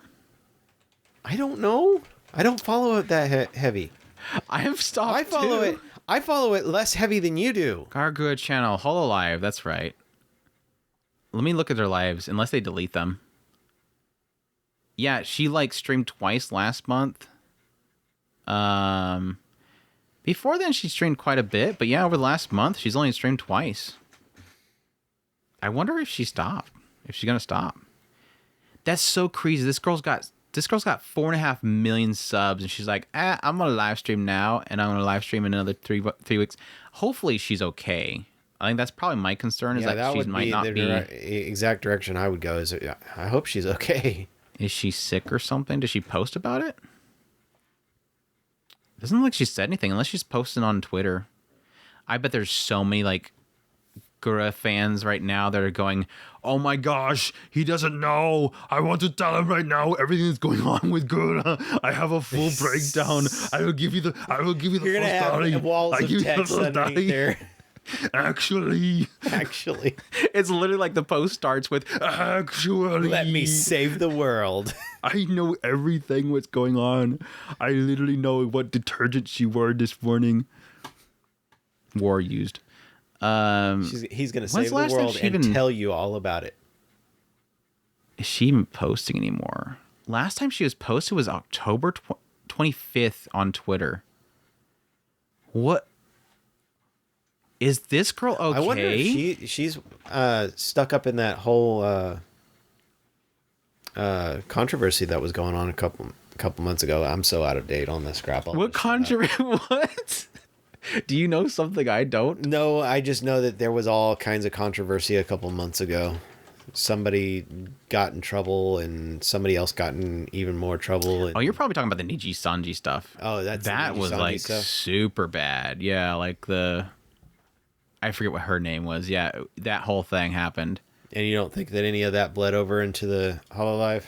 I don't know. I don't follow it that heavy. I have stopped. I follow it less heavy than you do. Gargura channel, Hololive. That's right. Let me look at their lives, unless they delete them. Yeah, she like streamed twice last month. Before then, she streamed quite a bit, but yeah, over the last month, she's only streamed twice. I wonder if she stopped. If she's gonna stop. That's so crazy. This girl's got This girl's got 4.5 million subs, and she's like, I'm gonna live stream now, and I'm gonna live stream in another 3 weeks. Hopefully, she's okay. I think that's probably my concern. Is that she might not be. Exact direction I would go is, I hope she's okay. Is she sick or something? Does she post about it? Doesn't look like she said anything unless she's posting on Twitter. I bet there's so many like Gura fans right now that are going, "Oh my gosh, he doesn't know. I want to tell him right now everything that's going on with Gura. I have a full breakdown. I will give you the You're gonna have walls of text underneath there. Actually, it's literally like the post starts with actually. Let me save the world. I know everything what's going on. I literally know what detergent she wore this morning. War used. He's gonna save the world and tell you all about it. Is she even posting anymore? Last time she was posted was October 25th on Twitter. What? Is this girl okay? I wonder if she's stuck up in that whole controversy that was going on a couple months ago. I'm so out of date on this scrap. What controversy? What? Do you know something I don't? No, I just know that there was all kinds of controversy a couple months ago. Somebody got in trouble and somebody else got in even more trouble. And... Oh, you're probably talking about the Niji Sanji stuff. Oh, that was like stuff. Super bad. Yeah, like I forget what her name was. Yeah, that whole thing happened. And you don't think that any of that bled over into the Hololive?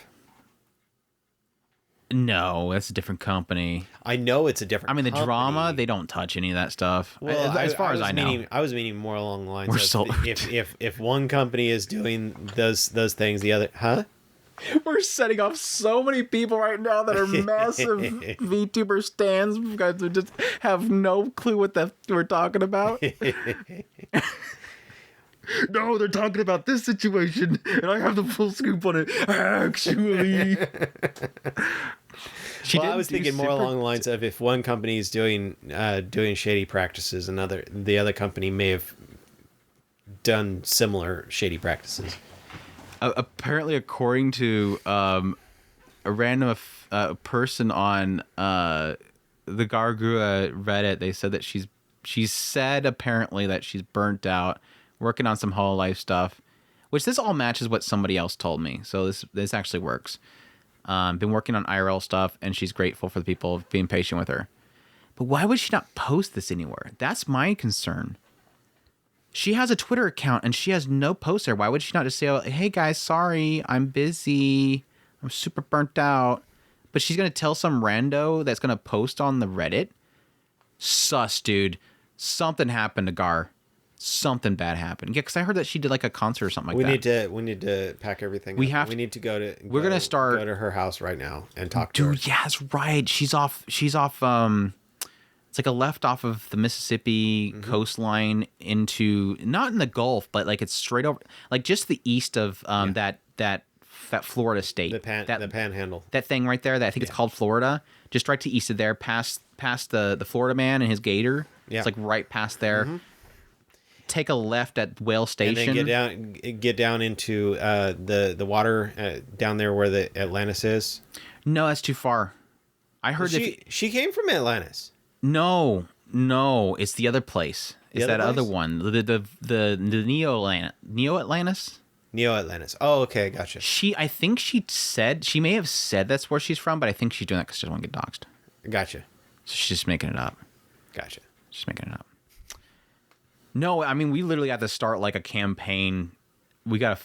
No, that's a different company. I know it's a different company. The drama, they don't touch any of that stuff. Well, as far as I know. I was meaning more along the lines of if one company is doing those things, the other... Huh? We're setting off so many people right now that are massive VTuber stans because we just have no clue what we're talking about. No, they're talking about this situation, and I have the full scoop on it. Actually, I was thinking more along the lines of if one company is doing shady practices, the other company may have done similar shady practices. Apparently, according to a random person on the Gargura Reddit, they said that she's said apparently that she's burnt out, working on some Hololive stuff, which this all matches what somebody else told me. So this actually works. Been working on IRL stuff, and she's grateful for the people being patient with her. But why would she not post this anywhere? That's my concern. She has a Twitter account, and she has no post there. Why would she not just say, oh, hey, guys, sorry, I'm busy. I'm super burnt out. But she's going to tell some rando that's going to post on the Reddit? Sus, dude. Something happened to Gar. Something bad happened. Yeah, because I heard that she did like a concert or something like that. We need to pack everything. We need to go to her house right now and talk to her. Dude, yeah, that's right. She's off. It's like a left off of the Mississippi coastline into, not in the Gulf, but like it's straight over, like just the east of that Florida state. The Panhandle. That thing right there that I think it's called Florida. Just right to east of there, past the Florida man and his gator. Yeah. It's like right past there. Mm-hmm. Take a left at Whale Station. And then get down into the water down there where the Atlantis is. No, that's too far. I heard she came from Atlantis. No, it's the other place. It's that other one, the Neo Atlantis. Neo Atlantis. Oh, okay, gotcha. I think she may have said that's where she's from, but I think she's doing that because she doesn't want to get doxxed. Gotcha. So she's just making it up. Gotcha. She's making it up. No, I mean we literally got to start like a campaign. We got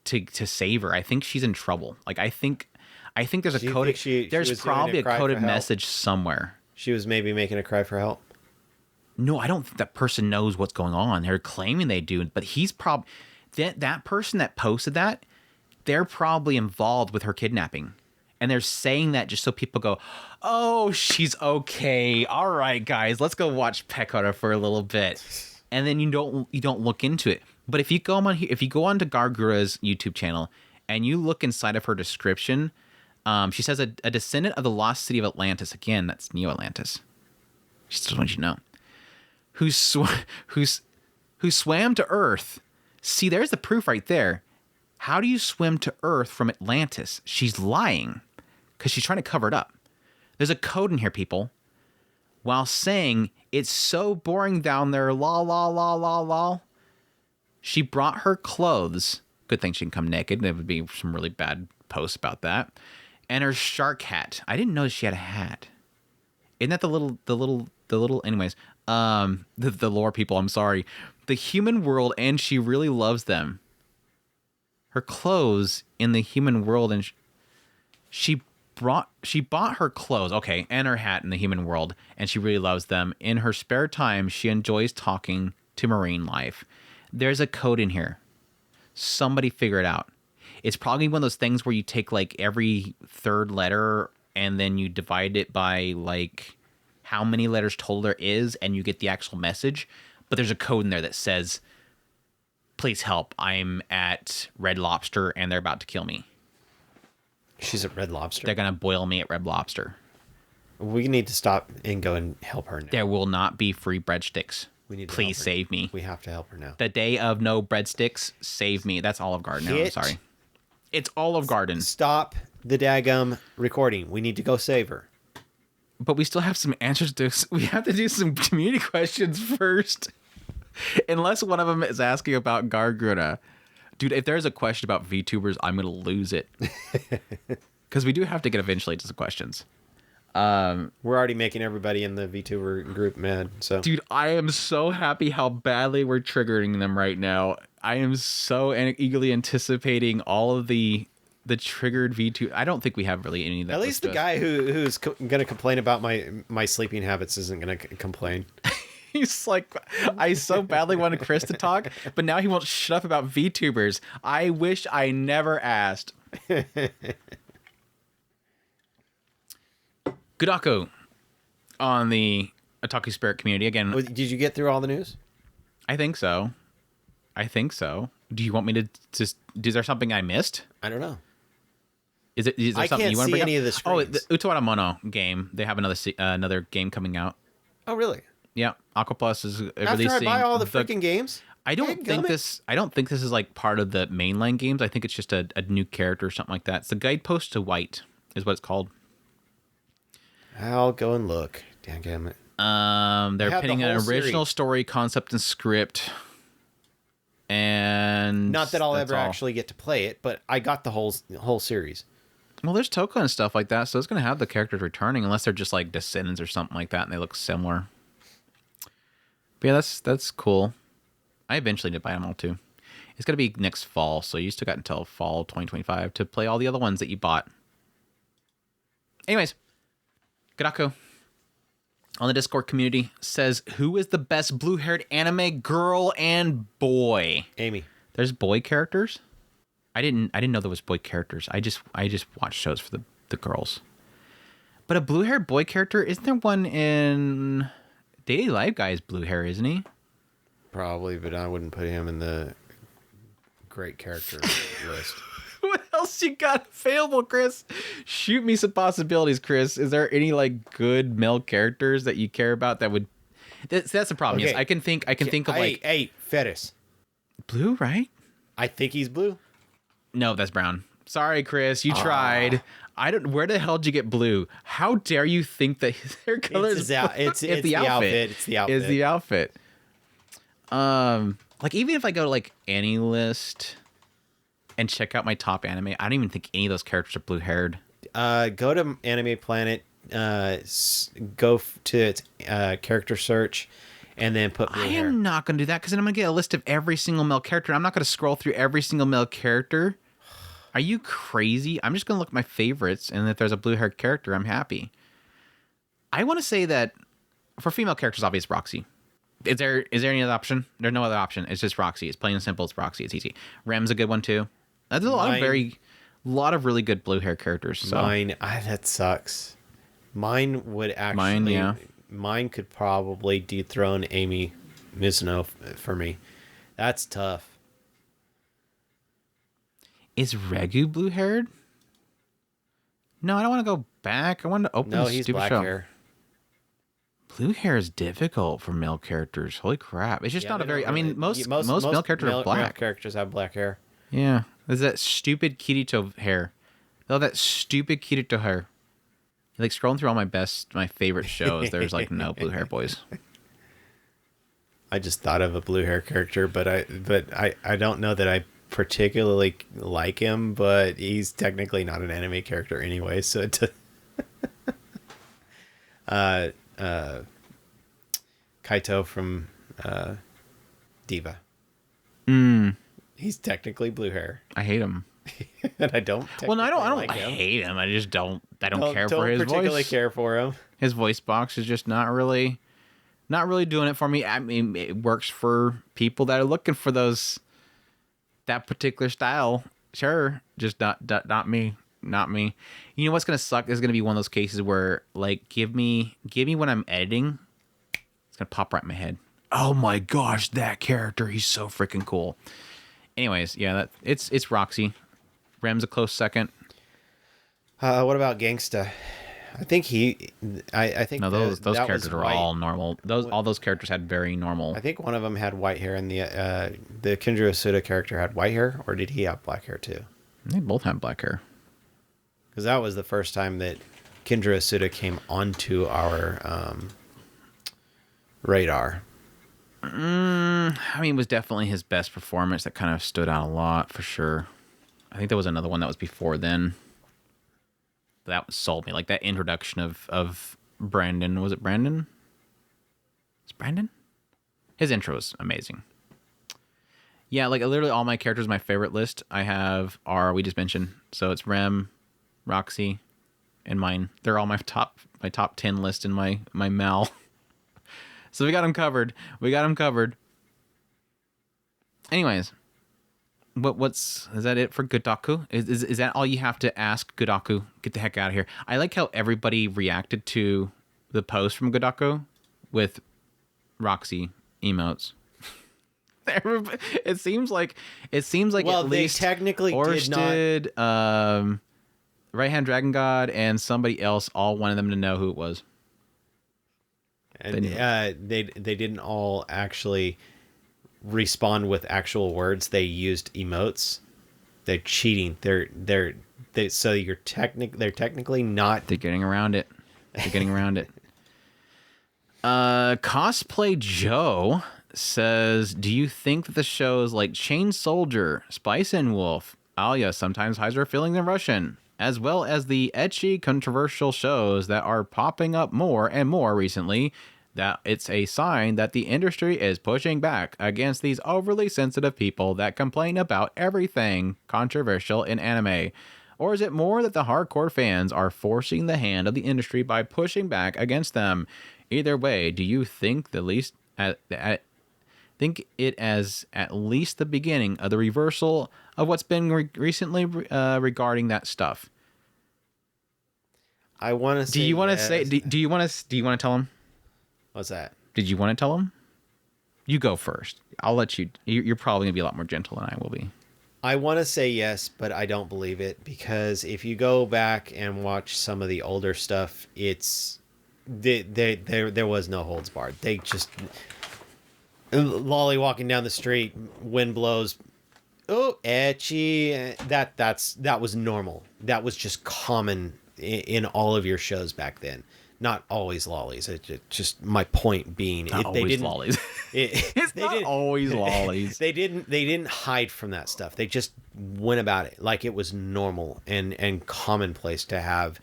to save her. I think she's in trouble. Like I think there's a coded. There's probably a coded message somewhere. She was maybe making a cry for help. No, I don't think that person knows what's going on. They're claiming they do, but he's probably that person that posted that. They're probably involved with her kidnapping, and they're saying that just so people go, "Oh, she's okay. All right, guys, let's go watch Pekora for a little bit," and then you don't look into it. But if you go onto Gargura's YouTube channel and you look inside of her description. She says a descendant of the lost city of Atlantis. Again, that's Neo Atlantis. She just wants you to know. Who swam to Earth. See, there's the proof right there. How do you swim to Earth from Atlantis? She's lying because she's trying to cover it up. There's a code in here, people. While saying, it's so boring down there, lol, lol, lol, lol, lol. She brought her clothes. Good thing she can come naked. There would be some really bad posts about that. And her shark hat. I didn't know she had a hat. Isn't that the little, anyways, the lore people, I'm sorry. The human world, and she really loves them. Her clothes in the human world, and she bought her clothes, okay, and her hat in the human world, and she really loves them. In her spare time, she enjoys talking to marine life. There's a code in here. Somebody figure it out. It's probably one of those things where you take like every third letter and then you divide it by like how many letters total there is, and you get the actual message. But there's a code in there that says, please help, I'm at Red Lobster and they're about to kill me. She's at Red Lobster? They're going to boil me at Red Lobster. We need to stop and go and help her now. There will not be free breadsticks. We need to Please save me. We have to help her now. The day of no breadsticks, save me. That's Olive Garden now, I'm sorry. It's Olive Garden. Stop the daggum recording. We need to go save her. But we still have some answers to. We have to do some community questions first. Unless one of them is asking about Gargura. Dude, if there's a question about VTubers, I'm going to lose it. Because we do have to get eventually to some questions. We're already making everybody in the VTuber group mad. So, dude, I am so happy how badly we're triggering them right now. I am so eagerly anticipating all of the triggered V2. I don't think we have really any of that. At least the guy who's going to complain about my sleeping habits isn't going to complain. He's like, I so badly wanted Chris to talk, but now he won't shut up about VTubers. I wish I never asked. Gudako on the Otaku Spirit community. Again, did you get through all the news? I think so. Do you want me to just... Is there something I missed? I don't know. Is there something you want to bring up? Any of the screens. Oh, the Utawarerumono game. They have another game coming out. Oh, really? Yeah, Aquaplus is releasing. After I buy all the freaking games? I don't think this is like part of the mainline games. I think it's just a new character or something like that. It's the Guidepost to White is what it's called. I'll go and look. Damn it. They're pinning an original story, concept, and script. And not that I'll ever actually get to play it, but I got the whole series. Well, there's Toka and stuff like that, so it's going to have the characters returning, unless they're just like descendants or something like that, and they look similar. But yeah, that's cool. I eventually did buy them all too. It's going to be next fall, so you still got until fall 2025 to play all the other ones that you bought. Anyways, Gudako on the Discord community says, who is the best blue-haired anime girl and boy? Amy. There's boy characters? I didn't know there was boy characters. I just watched shows for the girls. But a blue-haired boy character, isn't there one in Daily Life Guy's blue hair, isn't he? Probably, but I wouldn't put him in the great character list. What else you got available, Chris? Shoot me some possibilities, Chris. Is there any like good male characters that you care about that would? That's the problem. Okay. Yes, I can think of like Fettis. Blue, right? I think he's blue. No, that's brown. Sorry, Chris. You tried. I don't. Where the hell did you get blue? How dare you think that his hair color is? It's the outfit. It's the outfit. It's the outfit. Like even if I go to like any list and check out my top anime, I don't even think any of those characters are blue haired. Go to Anime Planet. Go to its character search, and then put blue hair. I am not going to do that because then I'm going to get a list of every single male character. I'm not going to scroll through every single male character. Are you crazy? I'm just going to look at my favorites, and if there's a blue-haired character, I'm happy. I want to say that for female characters, obviously, Roxy. Is there any other option? There's no other option. It's just Roxy. It's plain and simple. It's Roxy. It's easy. Rem's a good one, too. There's a lot of really good blue-haired characters. So. Mine, that sucks. Mine would actually... Mine could probably dethrone Amy Mizuno for me. That's tough. Is Regu blue-haired? No, I don't want to go back. I want to open the stupid show. No, he's black hair. Blue hair is difficult for male characters. Holy crap. It's just not a very... I mean, most male characters are black. Male characters have black hair. Yeah. There's that stupid Kirito hair. Oh, that stupid Kirito hair. Like scrolling through all my favorite shows, there's like no blue hair boys. I just thought of a blue hair character, but I don't know that I particularly like him, but he's technically not an anime character anyway, so it Kaito from Diva. He's technically blue hair. I hate him. And I don't. Well, no, I don't like him. hate him. I just don't care for his voice. Don't particularly care for him. His voice box is just not really doing it for me. I mean, it works for people that are looking for that particular style. Sure, just not me. Not me. You know what's gonna suck is gonna be one of those cases where like give me when I'm editing, it's gonna pop right in my head. Oh my gosh, that character, he's so freaking cool. Anyways, yeah, it's Roxy. Rem's a close second. What about Gangsta? I think I think no, those characters are all normal. All those characters had very normal. I think one of them had white hair, and the Kinjiro Suda character had white hair, or did he have black hair too? They both had black hair. Because that was the first time that Kinjiro Suda came onto our radar. I mean, it was definitely his best performance that kind of stood out a lot for sure. I think there was another one that was before then. That sold me. Like that introduction of Brandon. Was it Brandon? Is it Brandon? His intro is amazing. Yeah, like literally all my characters in my favorite list I have are, we just mentioned. So it's Rem, Roxy, and mine. They're all my top 10 list in my Mal. So we got them covered. Anyways, is that it for Godaku? Is that all you have to ask, Godaku? Get the heck out of here. I like how everybody reacted to the post from Godaku with Roxy emotes. It seems like well, at they least technically Orsted, Right Hand Dragon God, and somebody else all wanted them to know who it was. And they didn't all actually respond with actual words. They used emotes. They're cheating. They're technically not. They're getting around it. Cosplay Joe says, do you think that the shows like Chain Soldier, Spice and Wolf, Alia sometimes hides her feelings in Russian, as well as the ecchi controversial shows that are popping up more and more recently, that it's a sign that the industry is pushing back against these overly sensitive people that complain about everything controversial in anime? Or is it more that the hardcore fans are forcing the hand of the industry by pushing back against them? Either way, do you think think it as at least the beginning of the reversal of what's been recently regarding that stuff? I want to say. Do you want to say? Do you want to tell him? What's that? Did you want to tell him? You go first. I'll let you. You're probably gonna be a lot more gentle than I will be. I want to say yes, but I don't believe it, because if you go back and watch some of the older stuff, it's there was no holds barred. They just Lolly walking down the street, wind blows, oh, ecchi. That was normal. That was just common in all of your shows back then. Not always lollies. Just my point being, not always lollies. It's not always lollies. They didn't hide from that stuff. They just went about it like it was normal and commonplace to have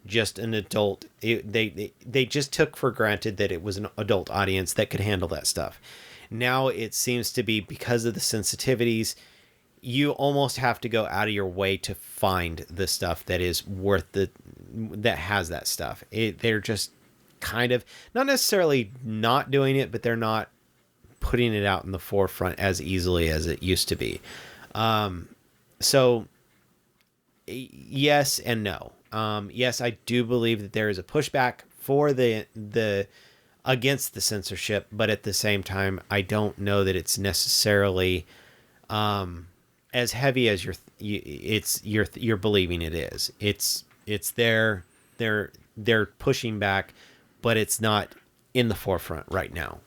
just an adult. They just took for granted that it was an adult audience that could handle that stuff. Now it seems to be, because of the sensitivities, you almost have to go out of your way to find the stuff that is that has that stuff. They're just kind of not necessarily not doing it, but they're not putting it out in the forefront as easily as it used to be. So yes and no. Yes, I do believe that there is a pushback for the against the censorship, but at the same time, I don't know that it's necessarily as heavy as you're believing it is. It's they're pushing back, but it's not in the forefront right now.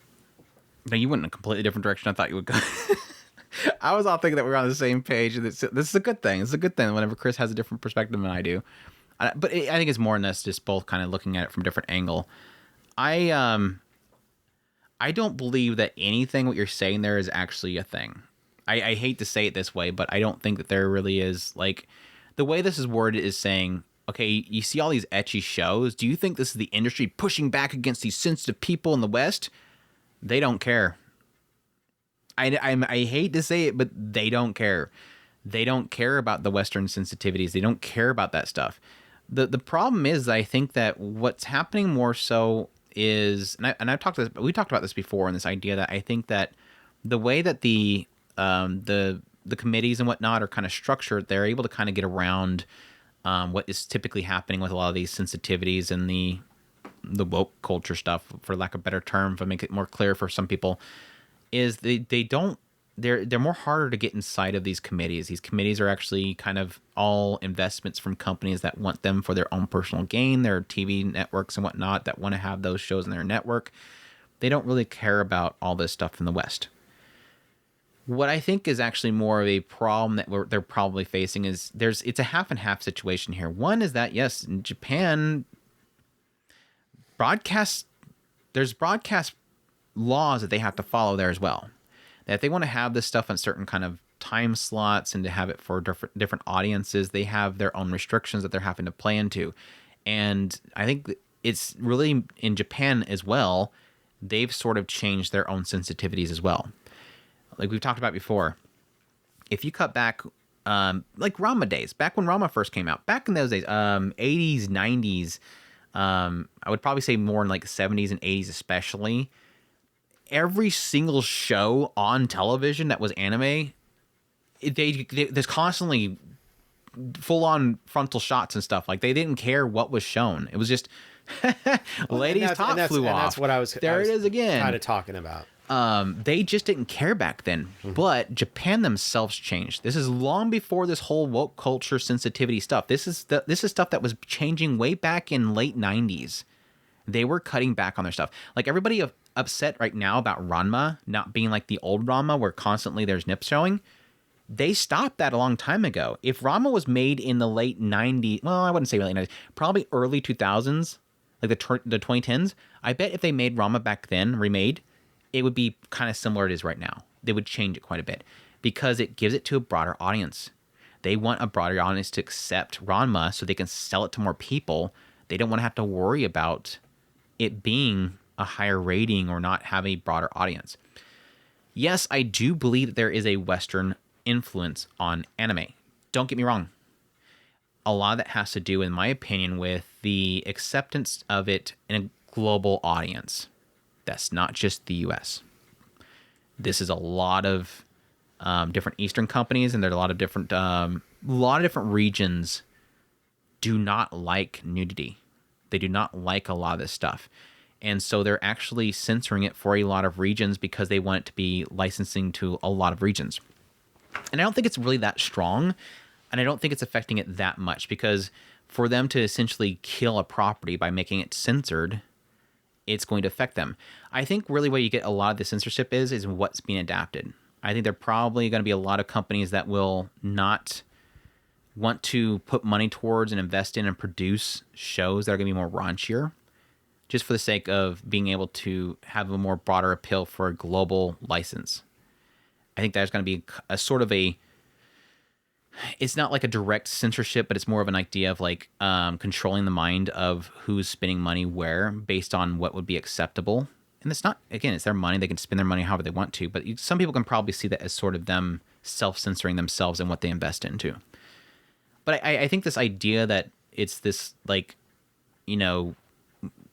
Now, you went in a completely different direction I thought you would go. I was all thinking that we were on the same page. This is a good thing. It's a good thing whenever Chris has a different perspective than I do. But I think it's more than this, just both kind of looking at it from a different angle. I don't believe that anything what you're saying there is actually a thing. I hate to say it this way, but I don't think that there really is. Like, the way this is worded is saying, okay, you see all these ecchi shows. Do you think this is the industry pushing back against these sensitive people in the West? They don't care. I hate to say it, but they don't care. They don't care about the Western sensitivities. They don't care about that stuff. The problem is, I think that what's happening more so is, and I've talked we talked about this before, and this idea that I think that the way that the committees and whatnot are kind of structured, they're able to kind of get around what is typically happening with a lot of these sensitivities and the woke culture stuff, for lack of a better term, if I make it more clear for some people, is they're more harder to get inside of these committees. These committees are actually kind of all investments from companies that want them for their own personal gain, their TV networks and whatnot that want to have those shows in their network. They don't really care about all this stuff in the West. What I think is actually more of a problem that they're probably facing is it's a half and half situation here. One is that, yes, in Japan, there's broadcast laws that they have to follow there as well. That if they want to have this stuff on certain kind of time slots and to have it for different audiences, they have their own restrictions that they're having to play into. And I think it's really in Japan as well, they've sort of changed their own sensitivities as well. Like we've talked about before, if you cut back, like Rama days, back when Rama first came out, back in those days, 80s, 90s, I would probably say more in like 70s and 80s especially, every single show on television that was anime, there's constantly full-on frontal shots and stuff. Like, they didn't care what was shown. It was just ladies' top flew off. That's what I was. It is again. Kind of talking about. They just didn't care back then. Mm-hmm. But Japan themselves changed. This is long before this whole woke culture sensitivity stuff. This is stuff that was changing way back in late 90s. They were cutting back on their stuff. Like, everybody upset right now about Ranma not being like the old Ranma where constantly there's nips showing. They stopped that a long time ago. If Ranma was made in the late 90s, well, I wouldn't say late 90s, probably early 2000s, like the 2010s, I bet if they made Ranma back then, remade, it would be kind of similar to it is right now. They would change it quite a bit because it gives it to a broader audience. They want a broader audience to accept Ranma so they can sell it to more people. They don't want to have to worry about it being a higher rating or not have a broader audience. Yes, I do believe that there is a Western influence on anime. Don't get me wrong. A lot of that has to do, in my opinion, with the acceptance of it in a global audience. That's not just the US. This is a lot of different Eastern companies, and there are a lot of different regions do not like nudity. They do not like a lot of this stuff. And so they're actually censoring it for a lot of regions because they want it to be licensing to a lot of regions. And I don't think it's really that strong, and I don't think it's affecting it that much, because for them to essentially kill a property by making it censored, it's going to affect them. I think really where you get a lot of the censorship is what's being adapted. I think there are probably going to be a lot of companies that will not want to put money towards and invest in and produce shows that are going to be more raunchier, just for the sake of being able to have a more broader appeal for a global license. I think there's going to be a sort of it's not like a direct censorship, but it's more of an idea of like controlling the mind of who's spending money where based on what would be acceptable. And it's not, again, it's their money. They can spend their money however they want to, but some people can probably see that as sort of them self-censoring themselves and what they invest into. But I think this idea that it's this, like, you know,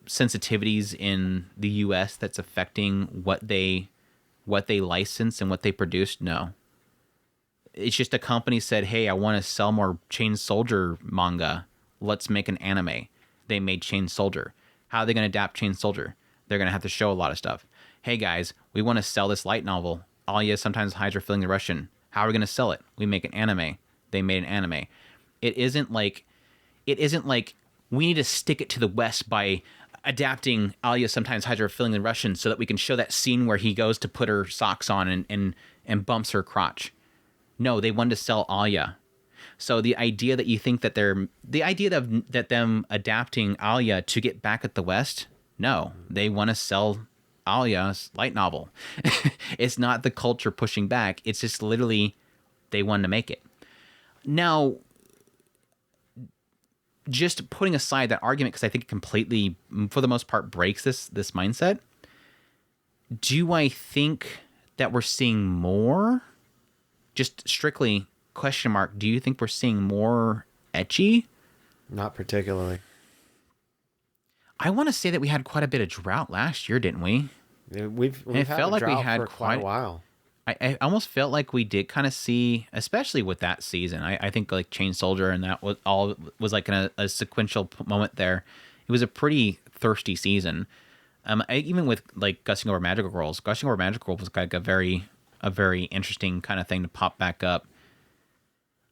sensitivities in the US that's affecting what they license and what they produce, no. It's just a company said, hey, I want to sell more Chain Soldier manga. Let's make an anime. They made Chain Soldier. How are they going to adapt Chain Soldier? They're going to have to show a lot of stuff. Hey, guys, we want to sell this light novel. All you sometimes hides are feeling the Russian. How are we going to sell it? We make an anime. They made an anime. It isn't like we need to stick it to the West by adapting Alia sometimes hides her feeling in Russian so that we can show that scene where he goes to put her socks on and bumps her crotch. No, they wanted to sell Alia. So the idea that you think that that them adapting Alia to get back at the West, no, they want to sell Alia's light novel. It's not the culture pushing back. It's just literally they wanted to make it. Now, just putting aside that argument, because I think it completely, for the most part, breaks this mindset. Do I think that we're seeing more? Just strictly question mark. Do you think we're seeing more ecchi? Not particularly. I want to say that we had quite a bit of drought last year, didn't we? We've it had felt a like we drought had for quite a while. I almost felt like we did kind of see, especially with that season. I think like Chain Soldier and that was like in a sequential moment there. It was a pretty thirsty season. Even with like Gushing Over Magical Girls. Gushing Over Magical Girls was like a very interesting kind of thing to pop back up.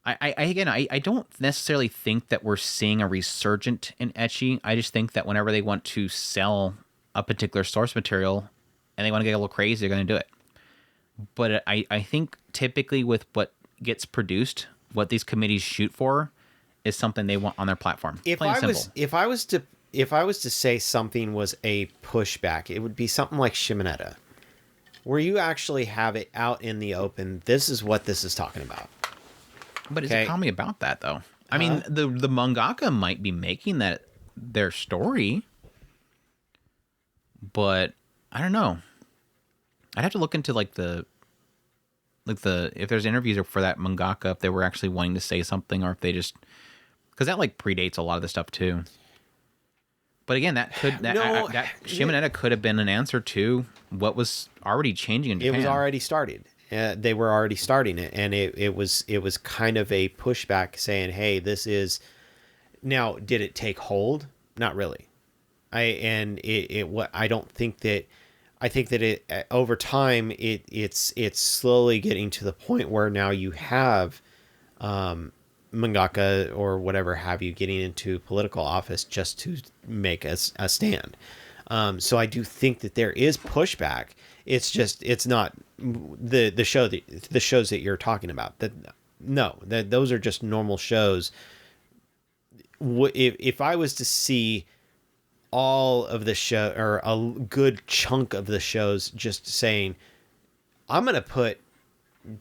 I don't necessarily think that we're seeing a resurgent in ecchi. I just think that whenever they want to sell a particular source material and they want to get a little crazy, they're going to do it. But I think typically with what gets produced, what these committees shoot for is something they want on their platform. If I was to say something was a pushback, it would be something like Shimonetta, where you actually have it out in the open. This is what this is talking about. But okay. Tell me about that, though. I mean, the mangaka might be making that their story, but I don't know. I'd have to look into like the if there's interviews for that mangaka, if they were actually wanting to say something, or if they just, because that like predates a lot of the stuff too. But again, that Shimonetta could have been an answer to what was already changing in Japan. It was already started. They were already starting it, and it was kind of a pushback saying, "Hey, this is." Now, did it take hold? Not really. I don't think that. I think that it over time it's slowly getting to the point where now you have mangaka or whatever have you getting into political office just to make a stand. So I do think that there is pushback. It's not the shows that you're talking about. That those are just normal shows. If I was to see all of the show, or a good chunk of the shows, just saying, I'm going to put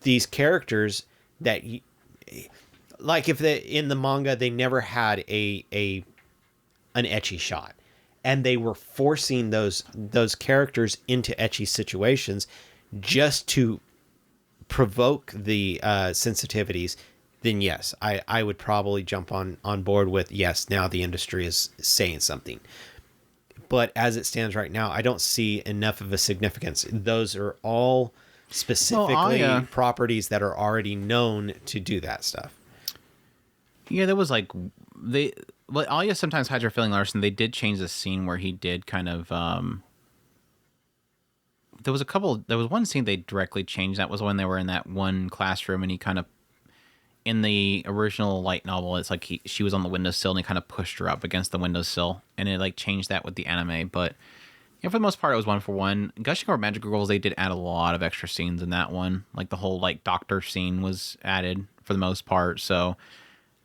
these characters that, like if in the manga, they never had an ecchi shot, and they were forcing those characters into ecchi situations just to provoke the sensitivities, then yes, I would probably jump on board with, yes, now the industry is saying something. But as it stands right now, I don't see enough of a significance. Those are all specifically properties that are already known to do that stuff. Yeah, there was like Alia sometimes hides her feeling Larson. They did change the scene where he did kind of there was one scene they directly changed. That was when they were in that one classroom and he kind of, in the original light novel, it's like she was on the windowsill and he kind of pushed her up against the windowsill, and it like changed that with the anime. But yeah, for the most part, it was 1-for-1. Gushing Over Magical Girls, they did add a lot of extra scenes in that one. Like the whole like doctor scene was added for the most part, so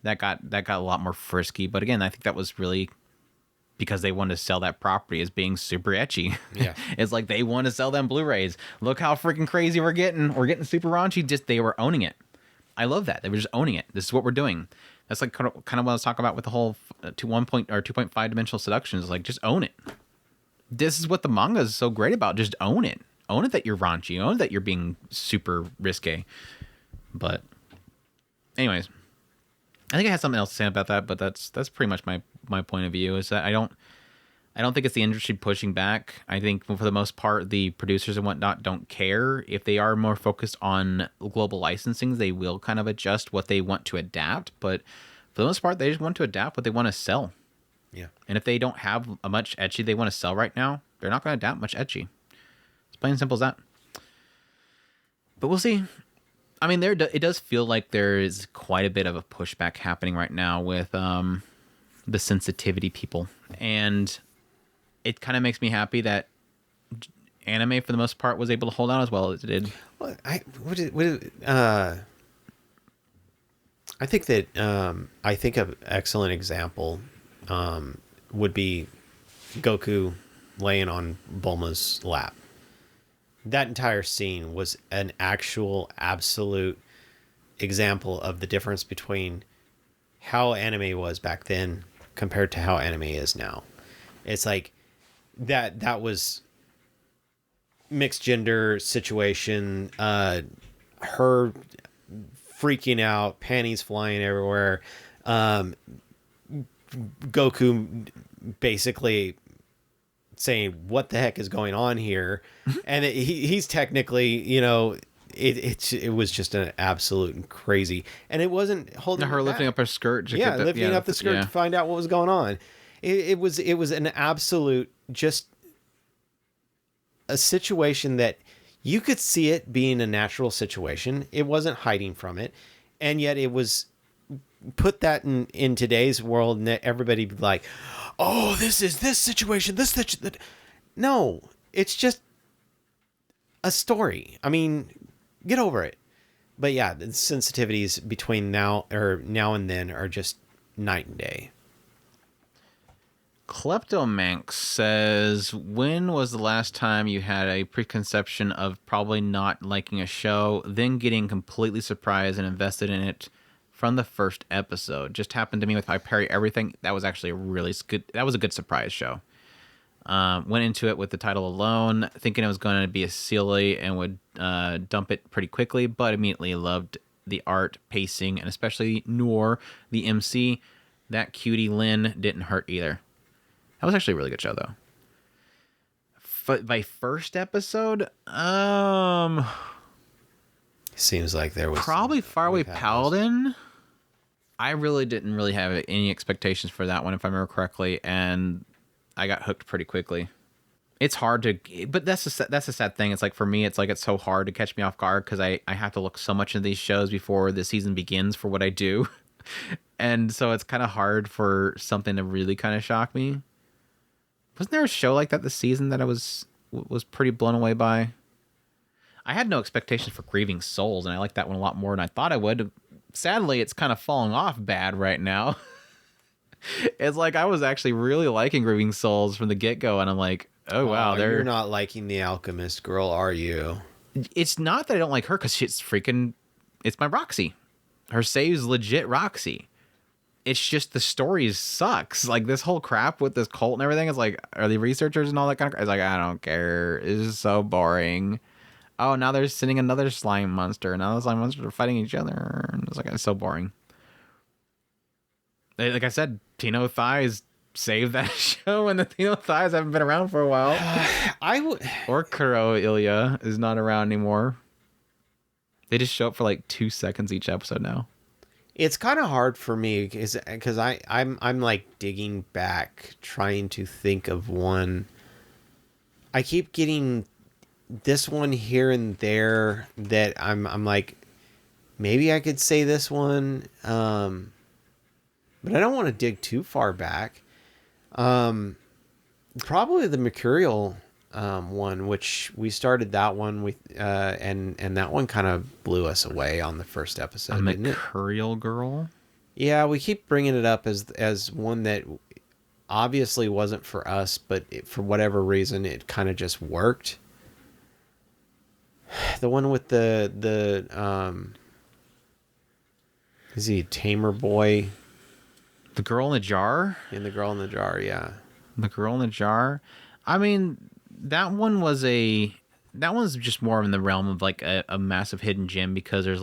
that got a lot more frisky. But again, I think that was really because they wanted to sell that property as being super ecchi. Yeah, it's like they want to sell them Blu-rays. Look how freaking crazy we're getting. We're getting super raunchy. Just they were owning it. I love that. They were just owning it. This is what we're doing. That's like kind of what I was talking about with the whole 2.5 dimensional seduction. Is like, just own it. This is what the manga is so great about. Just own it. Own it that you're raunchy. Own it that you're being super risque. But anyways, I think I had something else to say about that, but that's pretty much my point of view, is that I don't think it's the industry pushing back. I think for the most part, the producers and whatnot don't care. If they are more focused on global licensing, they will kind of adjust what they want to adapt. But for the most part, they just want to adapt what they want to sell. Yeah. And if they don't have a much ecchi they want to sell right now, they're not going to adapt much ecchi. It's plain and simple as that. But we'll see. I mean, it does feel like there is quite a bit of a pushback happening right now with the sensitivity people. And it kind of makes me happy that anime for the most part was able to hold on as well as it did. Well, I think that I think an excellent example would be Goku laying on Bulma's lap. That entire scene was an actual absolute example of the difference between how anime was back then compared to how anime is now. It's like that was mixed gender situation, her freaking out, panties flying everywhere, Goku basically saying what the heck is going on here, and he's technically, it was just an absolute crazy, and it wasn't holding her lifting up her skirt, lifting up the skirt to find out what was going on. It was an absolute, just a situation that you could see it being a natural situation. It wasn't hiding from it, and yet it was put that in today's world, and everybody be like, oh, this is this situation, that. No, it's just a story. I mean, get over it. But yeah, the sensitivities between now and then are just night and day. Kleptomanx says, when was the last time you had a preconception of probably not liking a show, then getting completely surprised and invested in it from the first episode? Just happened to me with My Parry Everything. That was actually that was a good surprise show. Went into it with the title alone, thinking it was going to be a silly and would dump it pretty quickly, but immediately loved the art, pacing, and especially Noor, the MC. That cutie Lynn didn't hurt either. That was actually a really good show, though. By first episode, seems like there was probably Faraway Paladin. I really didn't have any expectations for that one, if I remember correctly, and I got hooked pretty quickly. It's hard to, but that's a sad thing. It's like, for me, it's so hard to catch me off guard because I have to look so much into these shows before the season begins for what I do. And so it's kind of hard for something to really kind of shock me. Wasn't there a show like that this season that I was pretty blown away by? I had no expectations for Grieving Souls, and I liked that one a lot more than I thought I would. Sadly, it's kind of falling off bad right now. It's like I was actually really liking Grieving Souls from the get-go, and I'm like, oh, wow. You're not liking The Alchemist girl, are you? It's not that I don't like her, because it's my Roxy. Her save's legit Roxy. It's just the story sucks. Like, this whole crap with this cult and everything is like, are they researchers and all that kind of... It's like, I don't care. It's just so boring. Oh, now they're sending another slime monster. Now the slime monsters are fighting each other. And it's so boring. Like I said, Tino Thighs saved that show, and the Tino Thighs haven't been around for a while. Or Kuro Ilya is not around anymore. They just show up for like 2 seconds each episode now. It's kind of hard for me because I'm like digging back, trying to think of one. I keep getting this one here and there that I'm like, maybe I could say this one, but I don't want to dig too far back. Probably the Mercurial one, which we started that one with, and that one kind of blew us away on the first episode. A Mercurial girl? Yeah, we keep bringing it up as one that obviously wasn't for us, but for whatever reason, it kind of just worked. The one with the is he a tamer boy? The girl in the jar? In the girl in the jar, yeah. The girl in the jar. I mean, that one's just more in the realm of like a massive hidden gem, because there's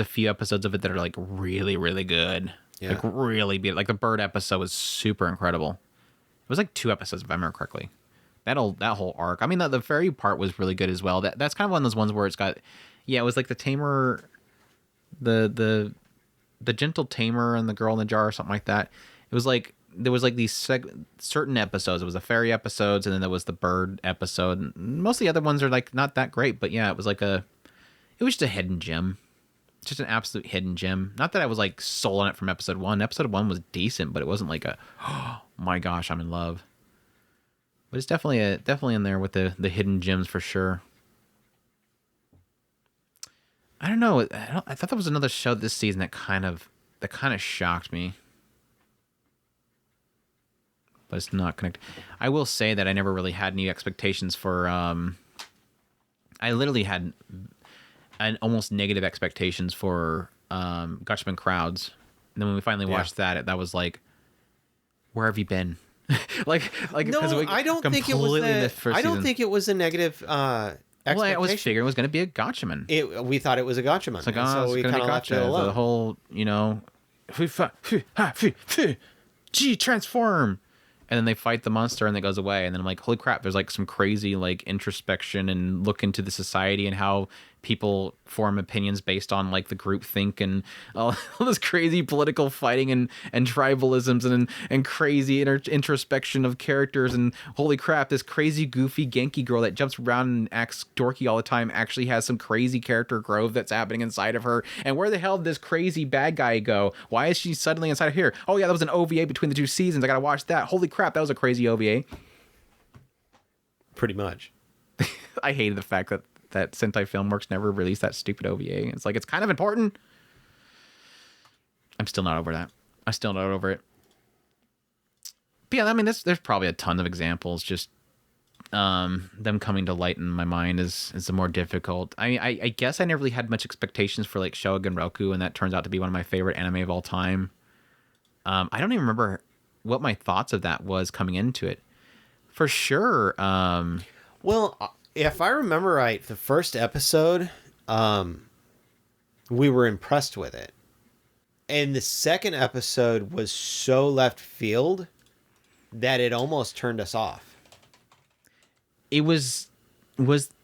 a few episodes of it that are like really, really good. Yeah. Like really be like the bird episode was super incredible. It was like 2 episodes if I remember correctly. That whole arc. I mean, the fairy part was really good as well. That's kind of one of those ones where it's got, yeah, it was like the tamer, the gentle tamer and the girl in the jar or something like that. It was like there was like these certain episodes. It was the fairy episodes, and then there was the bird episode. Most of the other ones are like not that great, but yeah, it was just a hidden gem. Just an absolute hidden gem. Not that I was like sold on it from episode 1. Episode 1 was decent, but it wasn't like oh my gosh, I'm in love. But it's definitely in there with the hidden gems for sure. I don't know. I thought there was another show this season that kind of shocked me. But it's not connected. I will say that I never really had any expectations for I literally had an almost negative expectations for Gatchaman Crowds. And then when we finally watched that was like, where have you been? like no, I don't think it was I don't think it was a negative expectation. Well, I was figuring it was going to be a Gatchaman. We thought it was a Gatchaman. It's like, so we kind of left it alone. The whole, G transform. And then they fight the monster and it goes away. And then I'm like, holy crap, there's like some crazy like introspection and look into the society and how people form opinions based on like the group think and all this crazy political fighting and tribalisms and crazy introspection of characters. And holy crap, this crazy goofy Genki girl that jumps around and acts dorky all the time actually has some crazy character growth that's happening inside of her. And where the hell did this crazy bad guy go? Why is she suddenly inside of here? Oh yeah, that was an OVA between the two seasons. I gotta watch that. Holy crap, that was a crazy OVA. Pretty much. I hated the fact that Sentai Filmworks never released that stupid OVA. It's like, it's kind of important. I'm still not over that. I'm still not over it. But yeah, I mean, there's probably a ton of examples. Just them coming to light in my mind is the more difficult. I guess I never really had much expectations for like Shogun Roku, and that turns out to be one of my favorite anime of all time. I don't even remember what my thoughts of that was coming into it. For sure. Well, if I remember right, the first episode, we were impressed with it. And the second episode was so left field that it almost turned us off. It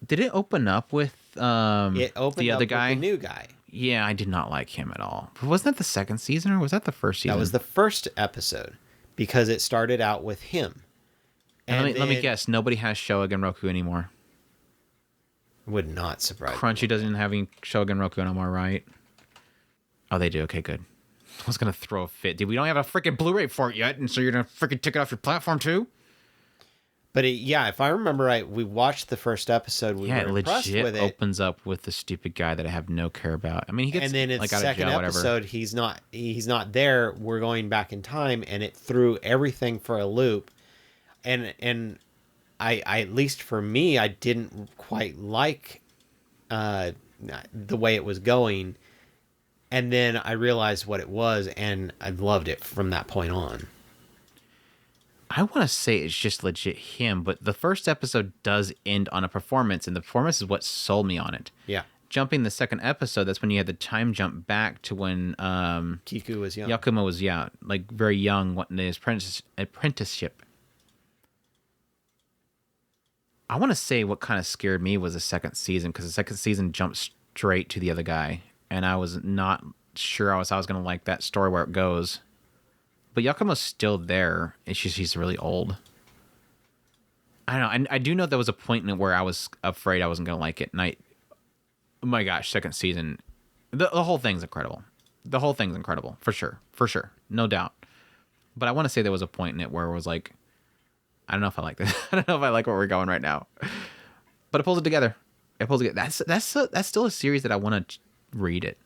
did it open up with it opened the up other with guy? The new guy. Yeah, I did not like him at all. But wasn't that the second season or was that the first season? That was the first episode because it started out with him. And let me guess, nobody has Shogun Roku anymore. Would not surprise me. Crunchy doesn't have any Shogun Roku anymore, right? Oh, they do. Okay, good. I was going to throw a fit. Dude, we don't have a freaking Blu-ray for it yet, and so you're going to freaking take it off your platform too? But if I remember right, we watched the first episode. We were impressed with it. Opens up with the stupid guy that I have no care about. I mean, he gets and then in like the out of second jail, episode, whatever. he's not there. We're going back in time, and it threw everything for a loop. And I at least for me, I didn't quite like the way it was going. And then I realized what it was, and I loved it from that point on. I want to say it's just legit him, but the first episode does end on a performance, and the performance is what sold me on it. Yeah. Jumping the second episode, that's when you had the time jump back to when Kiku was young. Yakuma was, like very young, wanting his apprenticeship. I want to say what kind of scared me was the second season, because the second season jumped straight to the other guy, and I was not sure I was going to like that story where it goes. But Yakuma's still there. It's just he's really old. I don't know. I do know there was a point in it where I was afraid I wasn't going to like it. And oh my gosh, second season. The whole thing's incredible. The whole thing's incredible. For sure. For sure. No doubt. But I want to say there was a point in it where it was like, I don't know if I like this. I don't know if I like where we're going right now. But it pulls it together. That's still a series that I want to read it.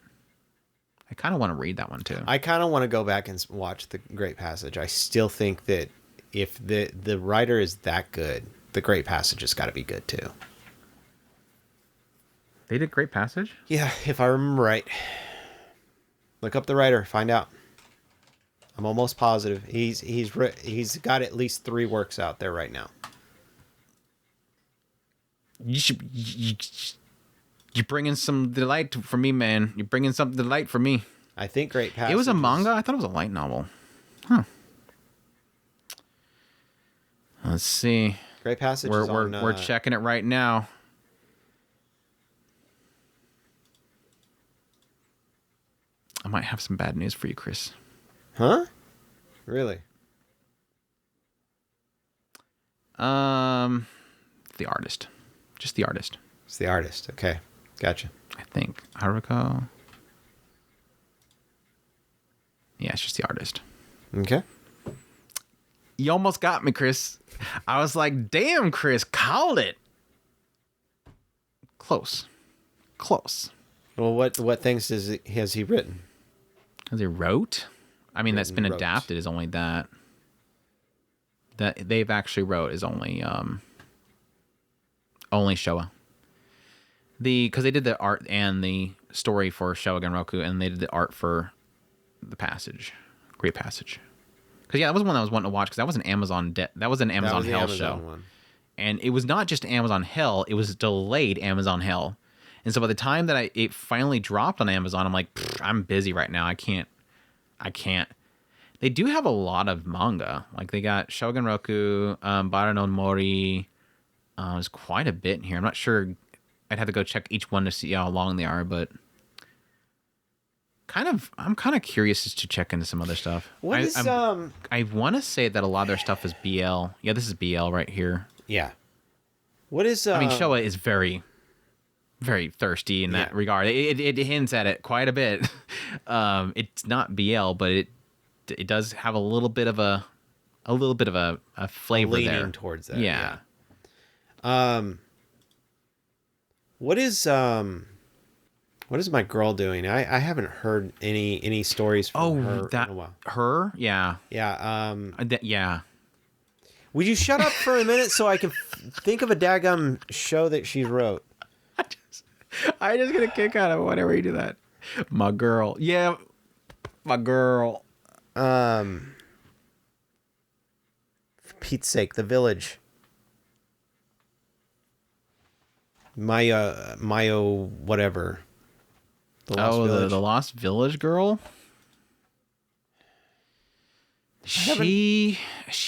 I kind of want to read that one too. I kind of want to go back and watch The Great Passage. I still think that if the writer is that good, The Great Passage has got to be good too. They did Great Passage? Yeah, if I remember right. Look up the writer, find out. I'm almost positive he's got at least 3 works out there right now. You're bringing some delight for me, man. You're bringing some delight for me. I think Great Passage. It was a manga? I thought it was a light novel. Huh. Let's see. Great Passage we're checking it right now. I might have some bad news for you, Chris. Huh? Really? The artist. Just the artist. It's the artist. Okay. Gotcha. I think. Haruko. Yeah, it's just the artist. Okay. You almost got me, Chris. I was like, damn, Chris, called it. Close. Well, what things has he written? As he wrote? I mean, that's been adapted is only that. That they've actually wrote is only Showa. Because they did the art and the story for Showa Genroku, and they did the art for the Passage, Great Passage. Because that was one I was wanting to watch because that was an Amazon Hell show, one. And it was not just Amazon Hell; it was delayed Amazon Hell. And so by the time that it finally dropped on Amazon, I'm like, I'm busy right now. I can't. They do have a lot of manga. Like they got Shogun Roku, Bara no Mori. There's quite a bit in here. I'm not sure. I'd have to go check each one to see how long they are, but I'm kind of curious as to check into some other stuff. I want to say that a lot of their stuff is BL. Yeah, this is BL right here. Yeah. What is? I mean, Showa is very, very thirsty in that regard. It hints at it quite a bit. It's not BL, but it does have a little bit of a flavor leaning there towards that. Yeah. What is my girl doing? I haven't heard any stories from her in a while. Her? Yeah. Yeah. Yeah. Would you shut up for a minute so I can think of a daggum show that she wrote? I just get a kick out of it whenever you do that. My girl. Yeah. My girl. For Pete's sake, The Village. Mayo, whatever. The Lost Village girl? She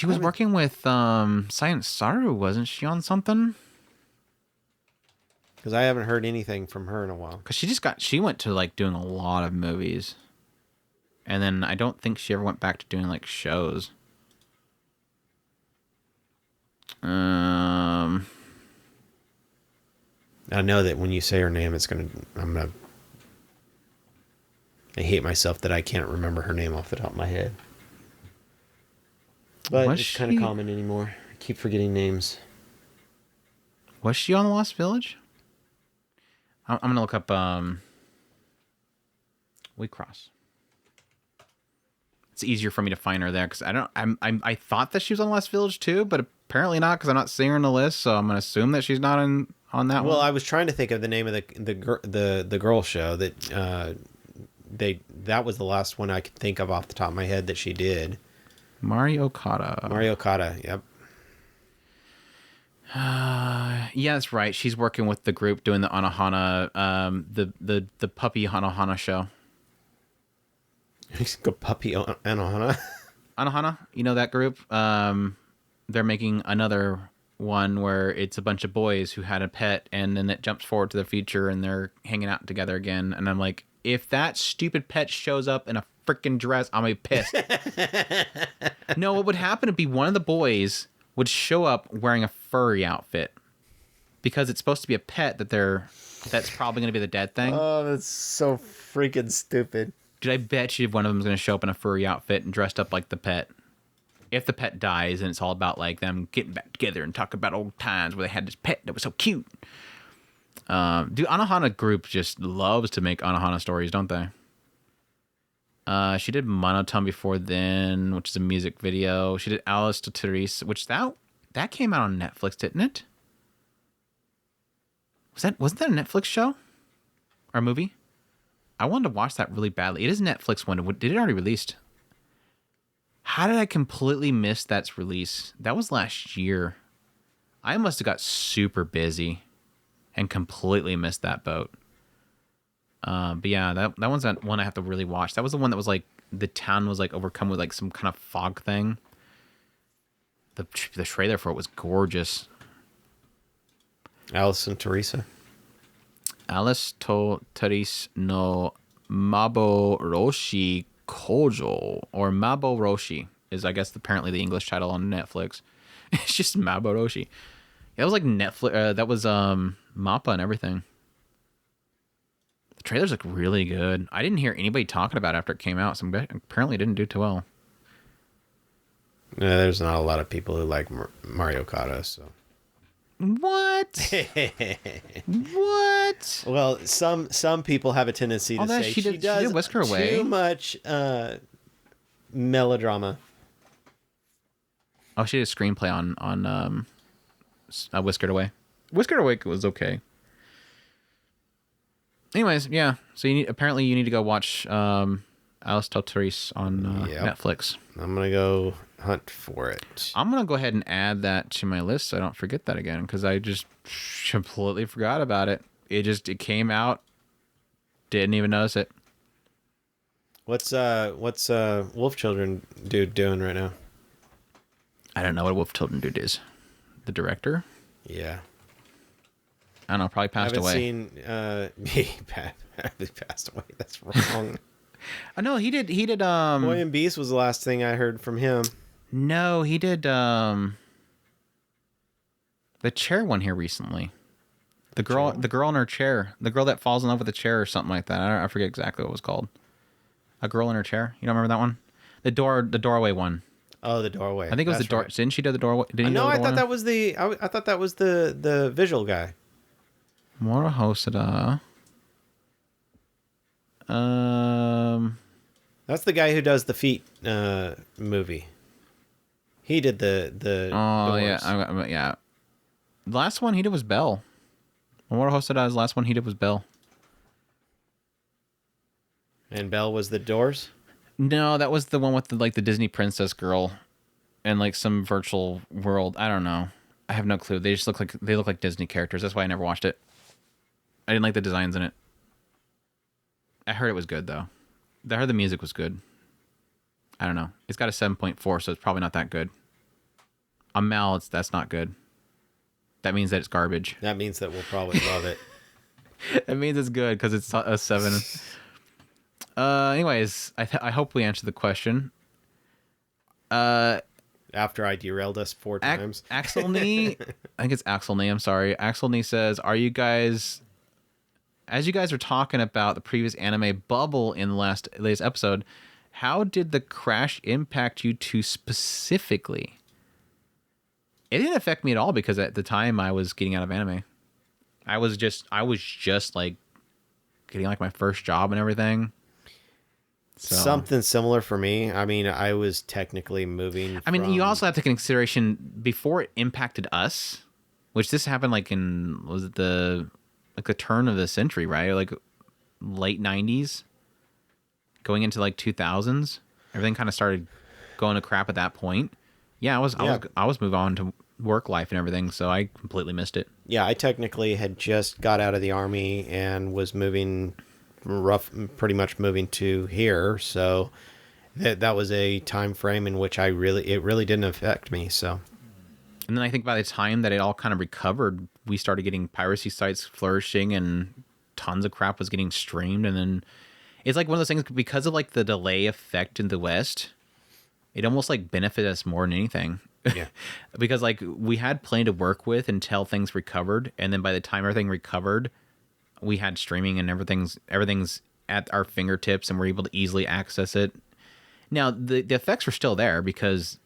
was working with Science Saru, wasn't she, on something? Because I haven't heard anything from her in a while. Because she went to like doing a lot of movies. And then I don't think she ever went back to doing like shows. I know that when you say her name, I hate myself that I can't remember her name off the top of my head. But it's kind of common anymore. I keep forgetting names. Was she on the Lost Village? I'm gonna look up We Cross. It's easier for me to find her there because I thought that she was on Lost Village too, but apparently not because I'm not seeing her on the list. So I'm gonna assume that she's not on that one. Well, I was trying to think of the name of the girl show that that was the last one I could think of off the top of my head that she did. Mari Okada. Yep. Yeah, that's right. She's working with the group doing the Anohana, the puppy Anohana show. Go puppy Anohana. Anohana, you know that group? They're making another one where it's a bunch of boys who had a pet, and then it jumps forward to the future, and they're hanging out together again. And I'm like, if that stupid pet shows up in a freaking dress, I'm gonna be pissed. No, what would happen would be one of the boys would show up wearing a furry outfit because it's supposed to be a pet that's probably gonna be the dead thing. Oh, that's so freaking stupid. Dude, I bet you one of them is gonna show up in a furry outfit and dressed up like the pet. If the pet dies, and it's all about like them getting back together and talking about old times where they had this pet that was so cute. Dude, Anohana group just loves to make Anohana stories, don't they? She did Monotone before then, which is a music video. She did Alice to Therese, which that came out on Netflix, didn't it? Wasn't that a Netflix show or a movie? I wanted to watch that really badly. It is a Netflix one. Did it already released? How did I completely miss that's release? That was last year. I must have got super busy and completely missed that boat. But yeah, that one's that one I have to really watch. That was the one that was like the town was like overcome with like some kind of fog thing. The trailer for it was gorgeous. Alice and Teresa. Alice to Therese no Maboroshi Kojo, or Maboroshi is I guess apparently the English title on Netflix. It's just Maboroshi. That was like Netflix. That was Mappa and everything. The trailers look really good. I didn't hear anybody talking about it after it came out, so apparently it didn't do too well. There's not a lot of people who like Mario Okada, so. What? What? Well, some people have a tendency to say she does whisk her away. Too much melodrama. Oh, she did a screenplay on Whiskered Away. Whiskered Away was okay. Anyways, yeah. So you need to go watch Alice Toteris on Netflix. I'm gonna go hunt for it. I'm gonna go ahead and add that to my list so I don't forget that again, because I just completely forgot about it. It came out, didn't even notice it. What's Wolf Children dude doing right now? I don't know what Wolf Children dude is. The director? Yeah. I don't know. Probably passed away. I haven't seen he passed away. That's wrong. No, he did. Boy and Beast was the last thing I heard from him. No, he did the chair one here recently. The girl in her chair. The girl that falls in love with the chair or something like that. I forget exactly what it was called. A girl in her chair. You don't remember that one? The doorway one. Oh, the doorway. I think it was the door. Right. Didn't she do the doorway? No, I thought that was I thought that was the visual guy. Mamoru Hosoda. That's the guy who does the Feet movie. He did the Oh doors. yeah. The last one he did was Belle. Mamoru Hosoda's last one he did was Belle. And Belle was the Doors? No, that was the one with the Disney princess girl and like some virtual world. I don't know. I have no clue. They just look like Disney characters. That's why I never watched it. I didn't like the designs in it. I heard it was good though. I heard the music was good. I don't know. It's got a 7.4, so it's probably not that good. On Mal, that's not good. That means that it's garbage. That means that we'll probably love it. It means it's good because it's a 7. Anyways, I hope we answered the question. After I derailed us 4 times. Axel Nee, I think it's Axel Nee, I'm sorry. Axel Nee says, as you guys are talking about the previous anime bubble in the latest episode, how did the crash impact you two specifically? It didn't affect me at all because at the time I was getting out of anime. I was just like getting like my first job and everything. So. Something similar for me. I mean, I was technically moving. You also have to take into consideration before it impacted us, which this happened like the turn of the century, right? Like late 90s, going into like 2000s. Everything kind of started going to crap at that point. Yeah, I was moving on to work life and everything, so I completely missed it. Yeah, I technically had just got out of the army and was pretty much moving to here, so that was a time frame in which it really didn't affect me. So, and then I think by the time that it all kind of recovered, we started getting piracy sites flourishing and tons of crap was getting streamed, and then it's like one of those things because of like the delay effect in the West, it almost like benefited us more than anything. Yeah. Because like we had plenty to work with until things recovered, and then by the time everything recovered, we had streaming and everything's at our fingertips and we're able to easily access it. Now, the effects were still there because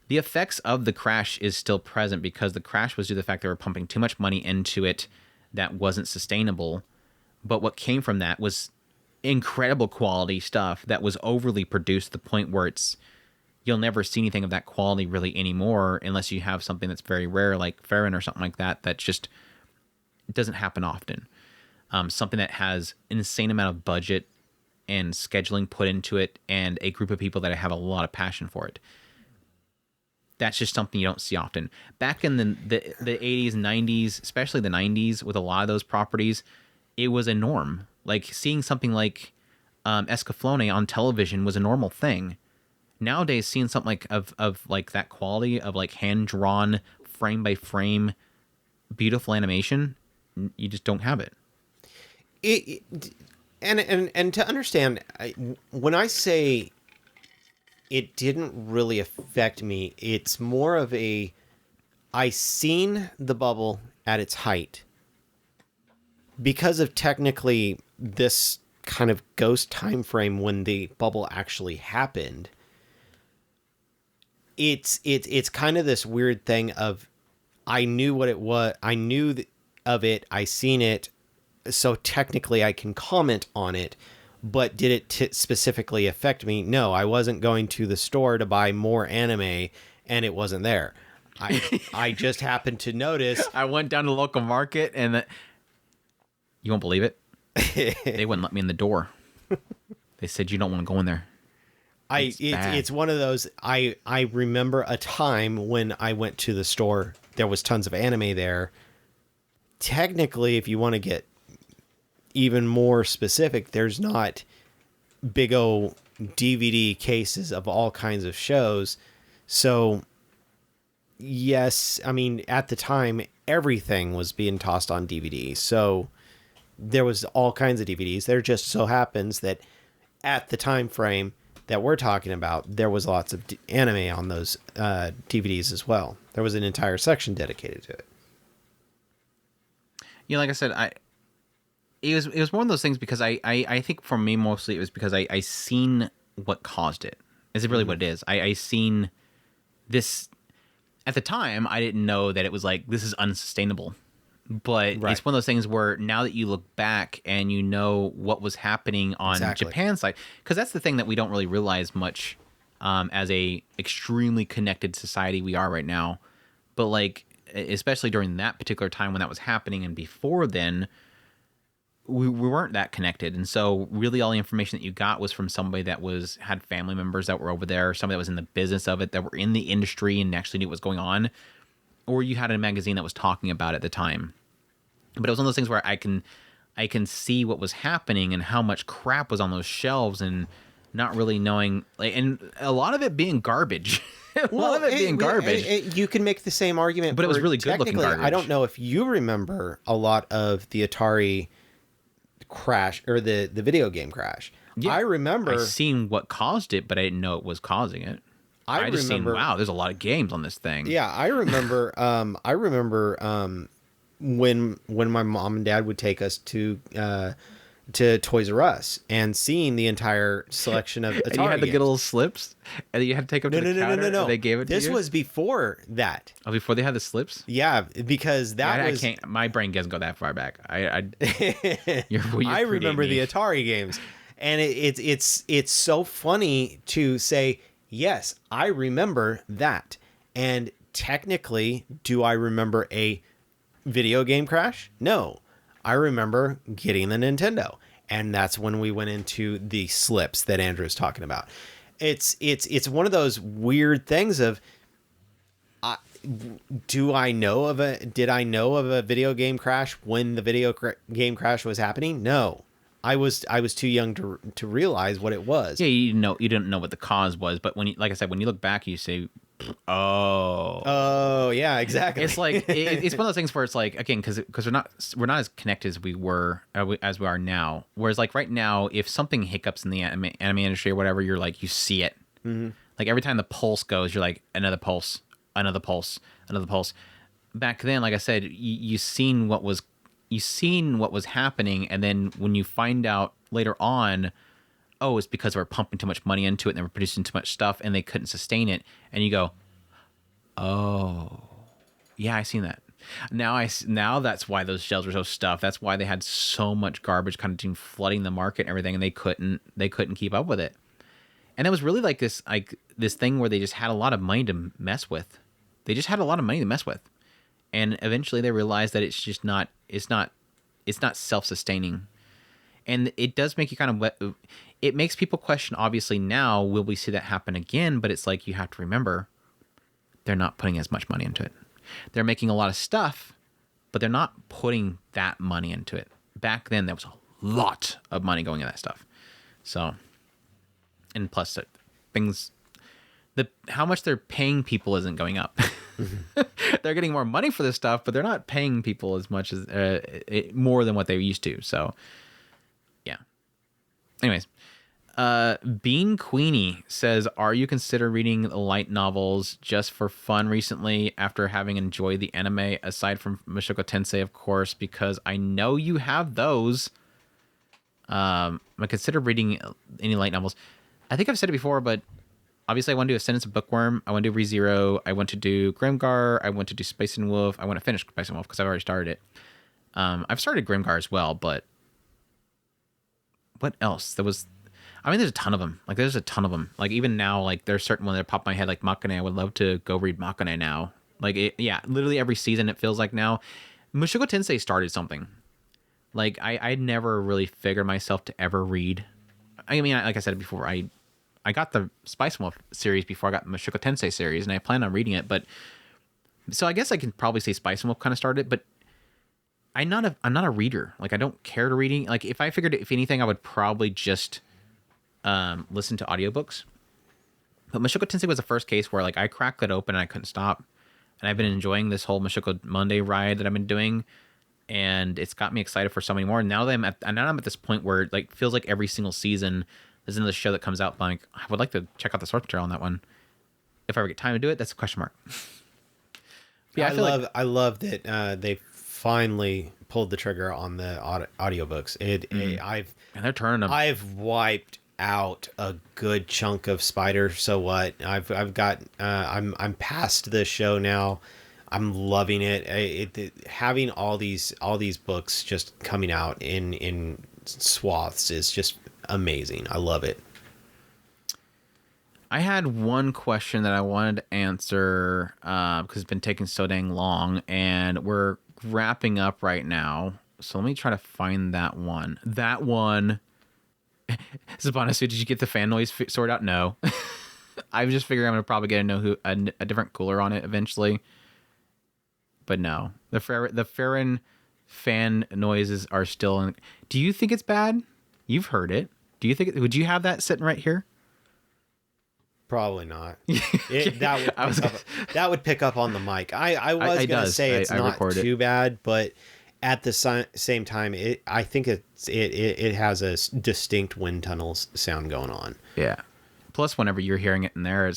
the effects of the crash is still present because the crash was due to the fact they were pumping too much money into it that wasn't sustainable. But what came from that was incredible quality stuff that was overly produced to the point where you'll never see anything of that quality really anymore unless you have something that's very rare like Frieren or something like that just it doesn't happen often. Something that has an insane amount of budget and scheduling put into it and a group of people that have a lot of passion for it. That's just something you don't see often. Back in the 80s, 90s, especially the 90s, with a lot of those properties, it was a norm. Like seeing something like Escaflowne on television was a normal thing. Nowadays, seeing something like of like that quality of like hand-drawn, frame-by-frame, beautiful animation, you just don't have it. And to understand, when I say it didn't really affect me, it's more of I seen the bubble at its height because of technically this kind of ghost time frame when the bubble actually happened. it's kind of this weird thing of, I knew what it was. I knew of it. I seen it. So technically I can comment on it, but did it specifically affect me? No, I wasn't going to the store to buy more anime and it wasn't there. I just happened to notice. I went down to the local market and you won't believe it. They wouldn't let me in the door. They said, you don't want to go in there. It's one of those. I remember a time when I went to the store, there was tons of anime there. Technically, if you want to get even more specific, there's not big old DVD cases of all kinds of shows. So yes, I mean, at the time, everything was being tossed on DVD. So there was all kinds of DVDs. There just so happens that at the time frame that we're talking about, there was lots of anime on those DVDs as well. There was an entire section dedicated to it. You know, like I said, it was one of those things because I think for me mostly it was because I seen what caused it. Is it really what it is? I seen this at the time. I didn't know that it was like, this is unsustainable. But it's one of those things where now that you look back and you know what was happening on Japan's side, because that's the thing that we don't really realize much as a extremely connected society we are right now. But like, especially during that particular time when that was happening and before then, we weren't that connected. And so really all the information that you got was from somebody that had family members that were over there, somebody that was in the business of it, that were in the industry and actually knew what was going on. Or you had a magazine that was talking about it at the time. But it was one of those things where I can see what was happening and how much crap was on those shelves and not really knowing, like, and a lot of it being garbage. You can make the same argument, but it was really good looking garbage. I don't know if you remember a lot of the Atari crash or the video game crash. Yeah, I remember. I seen what caused it, but I didn't know it was causing it. I just seen, wow, there's a lot of games on this thing. Yeah, I remember. When my mom and dad would take us to Toys R Us and seeing the entire selection of Atari and you had to games. get little slips, and you had to take them to the counter. No. They gave it to you? This was before that. Oh, before they had the slips? Yeah, because I can't. My brain doesn't go that far back. I remember the Atari games, and it's so funny to say, yes, I remember that. And technically, do I remember a video game crash? No. I remember getting the Nintendo, and that's when we went into the slips that Andrew's talking about. It's one of those weird things of, did I know of a video game crash when the video game crash was happening? No. I was too young to realize what it was. Yeah, you didn't know what the cause was, but when like I said, when you look back, you say, oh yeah, exactly. It's like it's one of those things where it's like, again, because we're not as connected as we were as we are now. Whereas like right now, if something hiccups in the anime industry or whatever, you're like, you see it. Mm-hmm. Like every time the pulse goes, you're like, another pulse, another pulse, another pulse. Back then, like I said, you seen what was happening, and then when you find out later on, oh, it's because they were pumping too much money into it and they were producing too much stuff and they couldn't sustain it. And you go, oh, yeah, I seen that. Now that's why those shelves were so stuffed. That's why they had so much garbage kind of flooding the market and everything, and they couldn't keep up with it. And it was really like this thing where they just had a lot of money to mess with. And eventually they realized that it's not self-sustaining. And it does make you kind of, it makes people question, obviously now, will we see that happen again? But it's like, you have to remember, they're not putting as much money into it. They're making a lot of stuff, but they're not putting that money into it. Back then, there was a lot of money going into that stuff. So, and plus how much they're paying people isn't going up. They're getting more money for this stuff, but they're not paying people as much as more than what they used to. So, yeah. Anyways, Bean Queenie says, "Are you consider reading light novels just for fun recently after having enjoyed the anime? Aside from Mushoku Tensei, of course, because I know you have those. I consider reading any light novels. I think I've said it before, but obviously I want to do Ascendance of Bookworm. I want to do ReZero. I want to do Grimgar. I want to do Spice and Wolf. I want to finish Spice and Wolf because I've already started it. I've started Grimgar as well, but what else? There's a ton of them. Like, there's a ton of them. Like, even now, like, there's certain ones that pop in my head, like Makane. I would love to go read Makane now. Like, literally every season it feels like now. Mushoku Tensei started something. Like, I never really figured myself to ever read. I mean, like I said before, I got the Spice Wolf series before I got the Mushoku Tensei series, and I plan on reading it. But so I guess I can probably say Spice Wolf kind of started, but I'm not a reader. Like, I don't care to reading. Like, if I figured, if anything, I would probably just listen to audiobooks. But Mushoku Tensei was the first case where, like, I cracked it open and I couldn't stop. And I've been enjoying this whole Mushoku Monday ride that I've been doing, and it's got me excited for so many more. And now that I'm at this point where it, like, feels like every single season there's another show that comes out. Like, I would like to check out the source material on that one. If I ever get time to do it, that's a question mark. Yeah, I love that they finally pulled the trigger on the audiobooks. And they're turning them. I've wiped out a good chunk of Spider So What. I've got I'm past the show now. I'm loving it. Having all these books just coming out in swaths is just amazing. I love it. I had one question that I wanted to answer because it's been taking so dang long, and we're wrapping up right now. So let me try to find that one. That one. Zabanasu, did you get the fan noise sorted out? No. I just figured I'm going to probably get a different cooler on it eventually. But no. The Frieren fan noises are still in. Do you think it's bad? You've heard it. Do you think would you have that sitting right here? Probably not. That would pick up on the mic. I was going to say it's not too bad, but at the same time, I think it has a distinct wind tunnels sound going on. Yeah. Plus, whenever you're hearing it in there,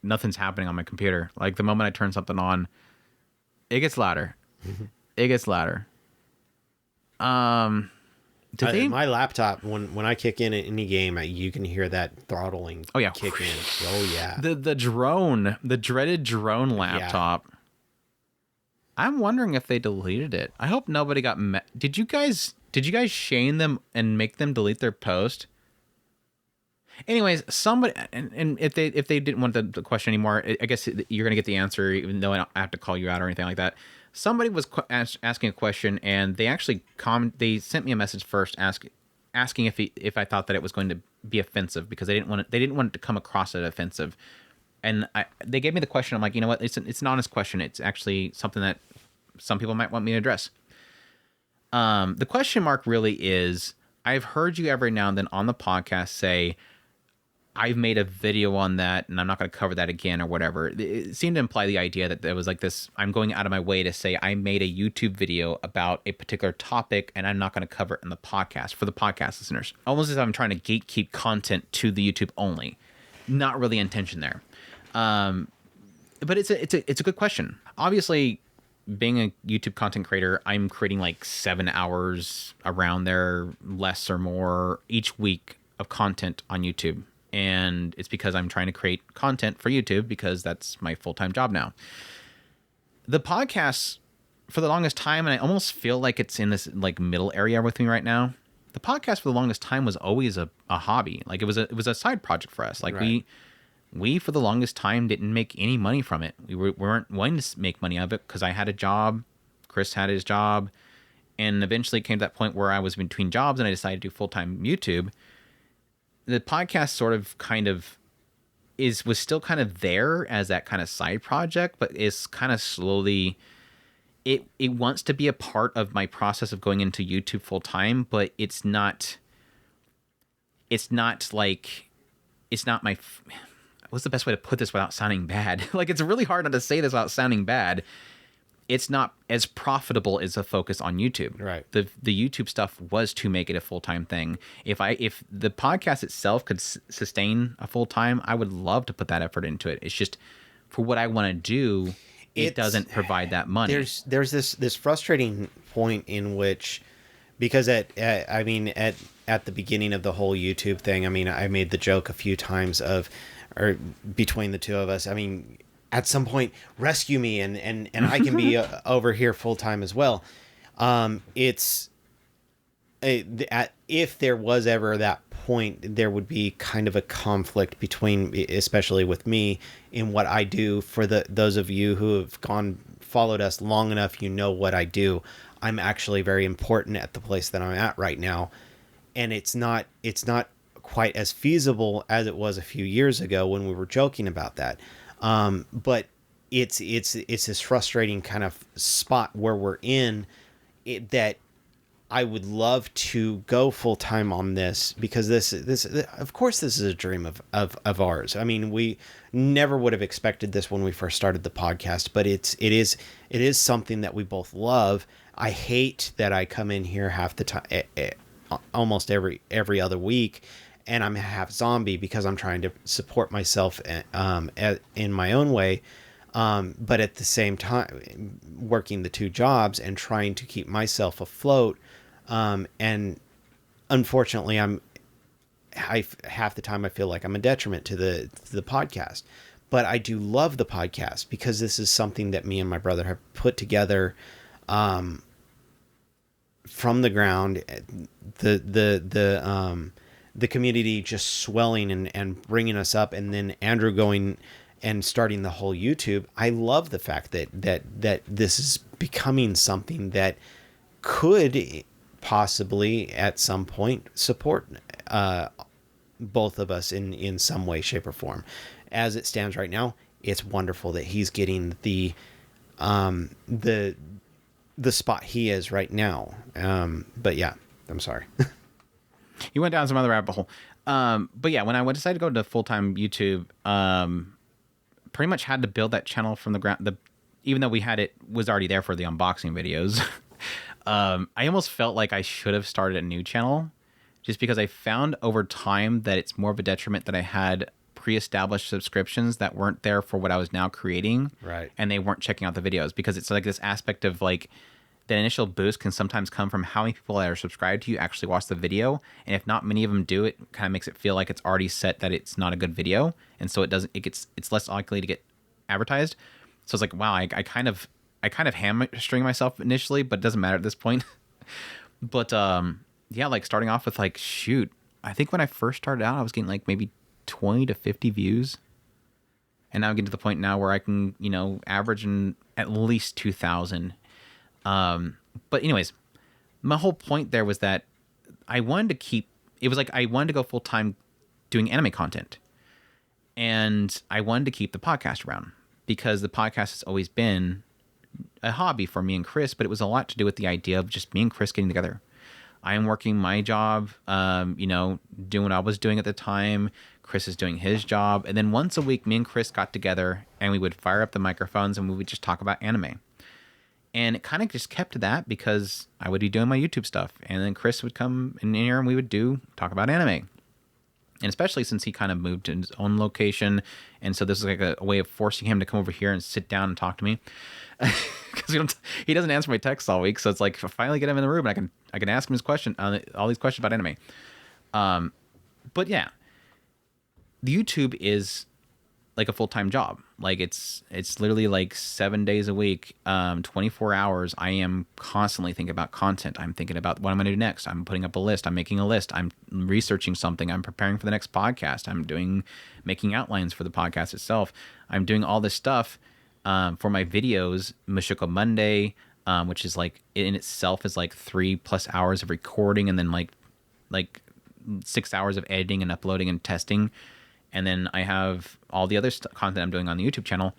nothing's happening on my computer. Like, the moment I turn something on, it gets louder. It gets louder. My laptop, when I kick in any game, you can hear that throttling kick in. Oh, yeah. The dreaded drone laptop. Yeah. I'm wondering if they deleted it. I hope nobody got mad. Did you guys shame them and make them delete their post? Anyways, somebody, and if they didn't want the question anymore, I guess you're gonna get the answer, even though I don't have to call you out or anything like that. Somebody was asking a question, and they actually they sent me a message first asking if I thought that it was going to be offensive, because they didn't want it to come across as offensive. And they gave me the question. I'm like, you know what? It's an honest question. It's actually something that some people might want me to address. The question mark really is, I've heard you every now and then on the podcast say, I've made a video on that and I'm not going to cover that again or whatever. It seemed to imply the idea that there was like this, I'm going out of my way to say I made a YouTube video about a particular topic and I'm not going to cover it in the podcast for the podcast listeners. Almost as if I'm trying to gatekeep content to the YouTube only. Not really intention there. But it's a good question. Obviously, being a YouTube content creator, I'm creating like 7 hours around there, less or more, each week of content on YouTube. And it's because I'm trying to create content for YouTube, because that's my full-time job now. The podcast, for the longest time, and I almost feel like it's in this like middle area with me right now. The podcast for the longest time was always a hobby. Like, it was a side project for us. Like, right. We for the longest time didn't make any money from it. We weren't wanting to make money out of it because I had a job, Chris had his job, and eventually it came to that point where I was between jobs and I decided to do full-time YouTube. The podcast sort of kind of was still kind of there as that kind of side project, but is kind of slowly, it wants to be a part of my process of going into YouTube full time, but it's not my, what's the best way to put this without sounding bad? Like, it's really hard not to say this without sounding bad. It's not as profitable as a focus on YouTube. Right. The YouTube stuff was to make it a full-time thing. If the podcast itself could sustain a full-time, I would love to put that effort into it. It's just, for what I want to do, it doesn't provide that money. There's this frustrating point in which, because at the beginning of the whole YouTube thing, I mean, I made the joke a few times of, or between the two of us. I mean, at some point, rescue me, and I can be over here full time as well. If there was ever that point, there would be kind of a conflict between, especially with me, in what I do. For those of you who have followed us long enough, you know what I do. I'm actually very important at the place that I'm at right now, and it's not quite as feasible as it was a few years ago when we were joking about that. But it's this frustrating kind of spot where we're in that I would love to go full time on this, because this of course this is a dream of ours. I mean, we never would have expected this when we first started the podcast, but it is something that we both love. I hate that I come in here half the time, almost every other week, and I'm half zombie because I'm trying to support myself in my own way. But at the same time, working the two jobs and trying to keep myself afloat. And unfortunately, half the time I feel like I'm a detriment to the podcast, but I do love the podcast because this is something that me and my brother have put together, from the ground. The community just swelling and bringing us up, and then Andrew going and starting the whole YouTube. I love the fact that this is becoming something that could possibly at some point support both of us in some way, shape, or form. As it stands right now, it's wonderful that he's getting the spot he is right now. But yeah, I'm sorry. You went down some other rabbit hole. But yeah, when I decided to go to full-time YouTube, pretty much had to build that channel from the ground. Even though it was already there for the unboxing videos. I almost felt like I should have started a new channel, just because I found over time that it's more of a detriment that I had pre-established subscriptions that weren't there for what I was now creating. Right. And they weren't checking out the videos, because it's like this aspect of like that initial boost can sometimes come from how many people that are subscribed to you actually watch the video. And if not many of them do, it kind of makes it feel like it's already set that it's not a good video. And so it's less likely to get advertised. So it's like, wow, I kind of hamstring myself initially, but it doesn't matter at this point. But yeah, like starting off with like, shoot, I think when I first started out, I was getting like maybe 20 to 50 views. And now I'm getting to the point now where I can, average in at least 2,000. But anyways, my whole point there was that I wanted to go full time doing anime content. And I wanted to keep the podcast around, because the podcast has always been a hobby for me and Chris, but it was a lot to do with the idea of just me and Chris getting together. I am working my job, doing what I was doing at the time. Chris is doing his job. And then once a week, me and Chris got together and we would fire up the microphones and we would just talk about anime. And it kind of just kept to that, because I would be doing my YouTube stuff, and then Chris would come in here and we would talk about anime. And especially since he kind of moved to his own location, and so this is like a way of forcing him to come over here and sit down and talk to me, because he doesn't answer my texts all week. So it's like, if I finally get him in the room, and I can ask him all these questions about anime. But yeah, the YouTube is like a full-time job. Like it's literally like 7 days a week, 24 hours. I am constantly thinking about content. I'm thinking about what I'm going to do next. I'm putting up a list. I'm making a list. I'm researching something. I'm preparing for the next podcast. I'm making outlines for the podcast itself. I'm doing all this stuff for my videos. Mushoku Monday, which is like in itself is like 3+ hours of recording, and then like 6 hours of editing and uploading and testing. And then I have all the other content I'm doing on the YouTube channel.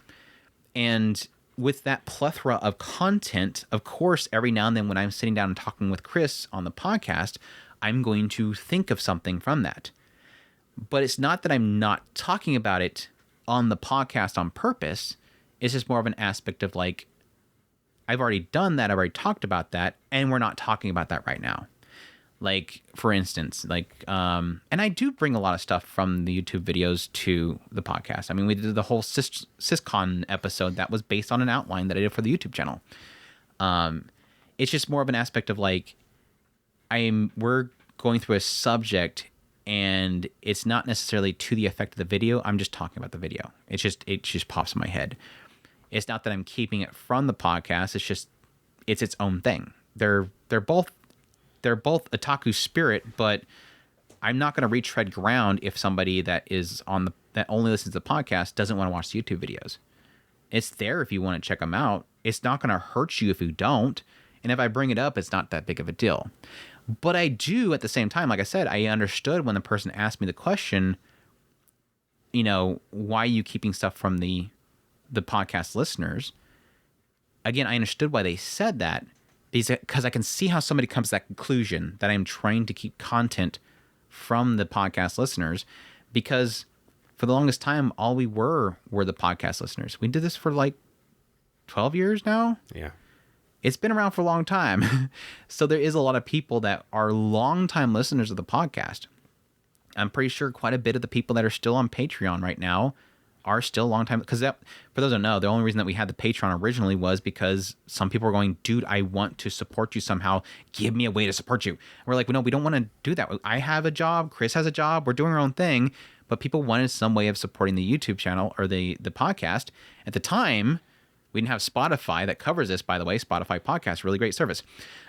And with that plethora of content, of course, every now and then when I'm sitting down and talking with Chris on the podcast, I'm going to think of something from that. But it's not that I'm not talking about it on the podcast on purpose. It's just more of an aspect of like, I've already done that. I've already talked about that. And we're not talking about that right now. Like, for instance, and I do bring a lot of stuff from the YouTube videos to the podcast. I mean, we did the whole SysCon episode that was based on an outline that I did for the YouTube channel. It's just more of an aspect of like, we're going through a subject and it's not necessarily to the effect of the video. I'm just talking about the video. It just pops in my head. It's not that I'm keeping it from the podcast. It's its own thing. They're both otaku spirit, but I'm not going to retread ground if somebody that only listens to the podcast doesn't want to watch the YouTube videos. It's there if you want to check them out. It's not going to hurt you if you don't. And if I bring it up, it's not that big of a deal. But I do at the same time, like I said, I understood when the person asked me the question, why are you keeping stuff from the podcast listeners? Again, I understood why they said that because I can see how somebody comes to that conclusion that I'm trying to keep content from the podcast listeners, because for the longest time, all we were the podcast listeners. We did this for like 12 years now. Yeah. It's been around for a long time. So there is a lot of people that are longtime listeners of the podcast. I'm pretty sure quite a bit of the people that are still on Patreon right now are still long time, because that, for those who don't know, the only reason that we had the Patreon originally was because some people were going, dude, I want to support you somehow. Give me a way to support you. And we're like, well, no, we don't want to do that. I have a job. Chris has a job. We're doing our own thing. But people wanted some way of supporting the YouTube channel or the podcast. At the time, we didn't have Spotify that covers this, by the way. Spotify podcast, really great service.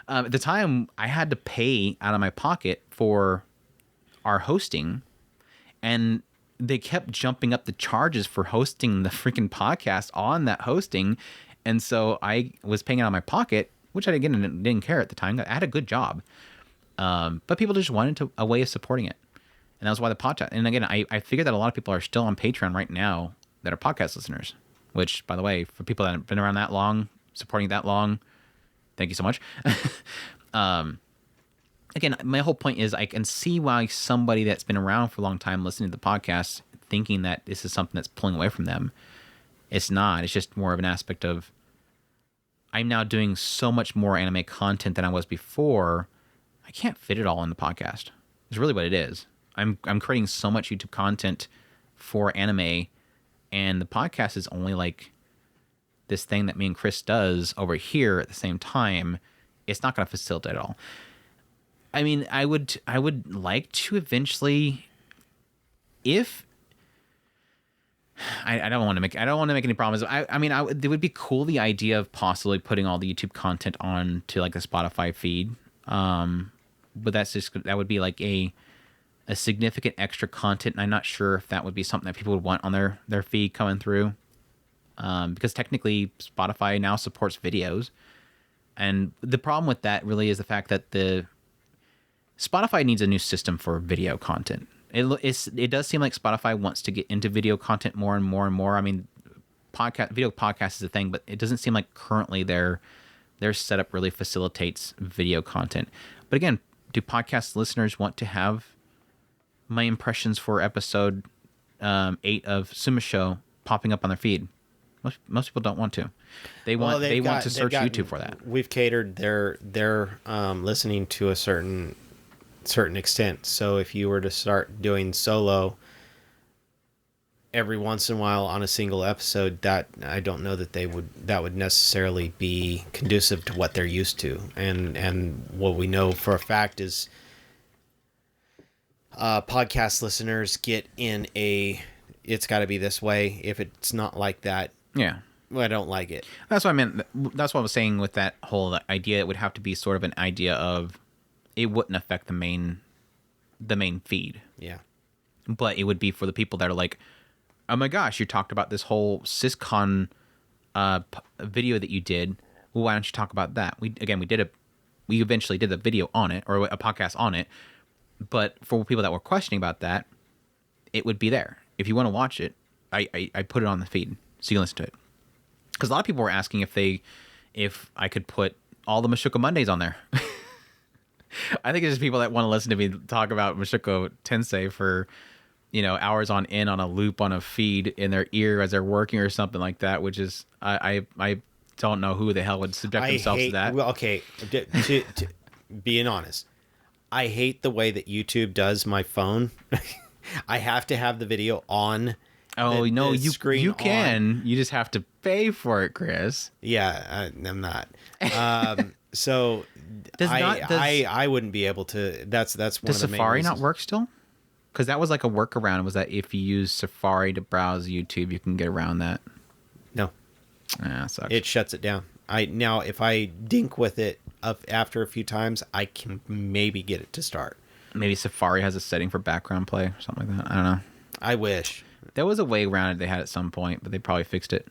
At the time, I had to pay out of my pocket for our hosting, and they kept jumping up the charges for hosting the freaking podcast on that hosting. And so I was paying it out of my pocket, which I didn't care at the time. I had a good job. But people just wanted a way of supporting it. And that was why the podcast. And again, I figured that a lot of people are still on Patreon right now that are podcast listeners, which, by the way, for people that have been around that long, supporting that long, thank you so much. Again, my whole point is I can see why somebody that's been around for a long time listening to the podcast thinking that this is something that's pulling away from them. It's not. It's just more of an aspect of I'm now doing so much more anime content than I was before. I can't fit it all in the podcast. It's really what it is. I'm creating so much YouTube content for anime, and the podcast is only like this thing that me and Chris does over here at the same time. It's not going to facilitate it all. I mean, I would like to eventually, if I don't want to make any promises. It would be cool, the idea of possibly putting all the YouTube content on to like the Spotify feed. But that would be like a significant extra content, and I'm not sure if that would be something that people would want on their feed coming through. Because technically Spotify now supports videos, and the problem with that really is the fact that Spotify needs a new system for video content. It does seem like Spotify wants to get into video content more and more and more. I mean, video podcast is a thing, but it doesn't seem like currently their setup really facilitates video content. But again, do podcast listeners want to have my impressions for episode 8 of Tsumasho popping up on their feed? Most people don't want to. They want to search YouTube for that. We've catered their listening to a certain extent. So if you were to start doing solo every once in a while on a single episode, that I don't know that that would necessarily be conducive to what they're used to. And what we know for a fact is podcast listeners get in it's got to be this way. If it's not like that, yeah, well, I don't like it. That's what I meant. That's what I was saying with that whole idea. It would have to be sort of an idea of it wouldn't affect the main feed. Yeah. But it would be for the people that are like, oh my gosh, you talked about this whole SysCon video that you did. Well, why don't you talk about that? We eventually did a video on it, or a podcast on it. But for people that were questioning about that, it would be there. If you want to watch it, I put it on the feed so you can listen to it. Because a lot of people were asking if I could put all the Mushoku Mondays on there. I think it's just people that want to listen to me talk about Mushoku Tensei for, hours on end on a loop on a feed in their ear as they're working or something like that, which is, I don't know who the hell would subject themselves to that. Well, okay, to being honest, I hate the way that YouTube does my phone. I have to have the video on. Oh, no, you can. On. You just have to pay for it, Chris. Yeah, I'm not. So I wouldn't be able to. That's one of the main Does Safari reasons. not work still? Because that was like a workaround, was that if you use Safari to browse YouTube, you can get around that. No. Ah, sucks. It shuts it down. Now, if I dink with it after a few times, I can maybe get it to start. Maybe Safari has a setting for background play or something like that. I don't know. I wish. There was a way around it they had at some point, but they probably fixed it.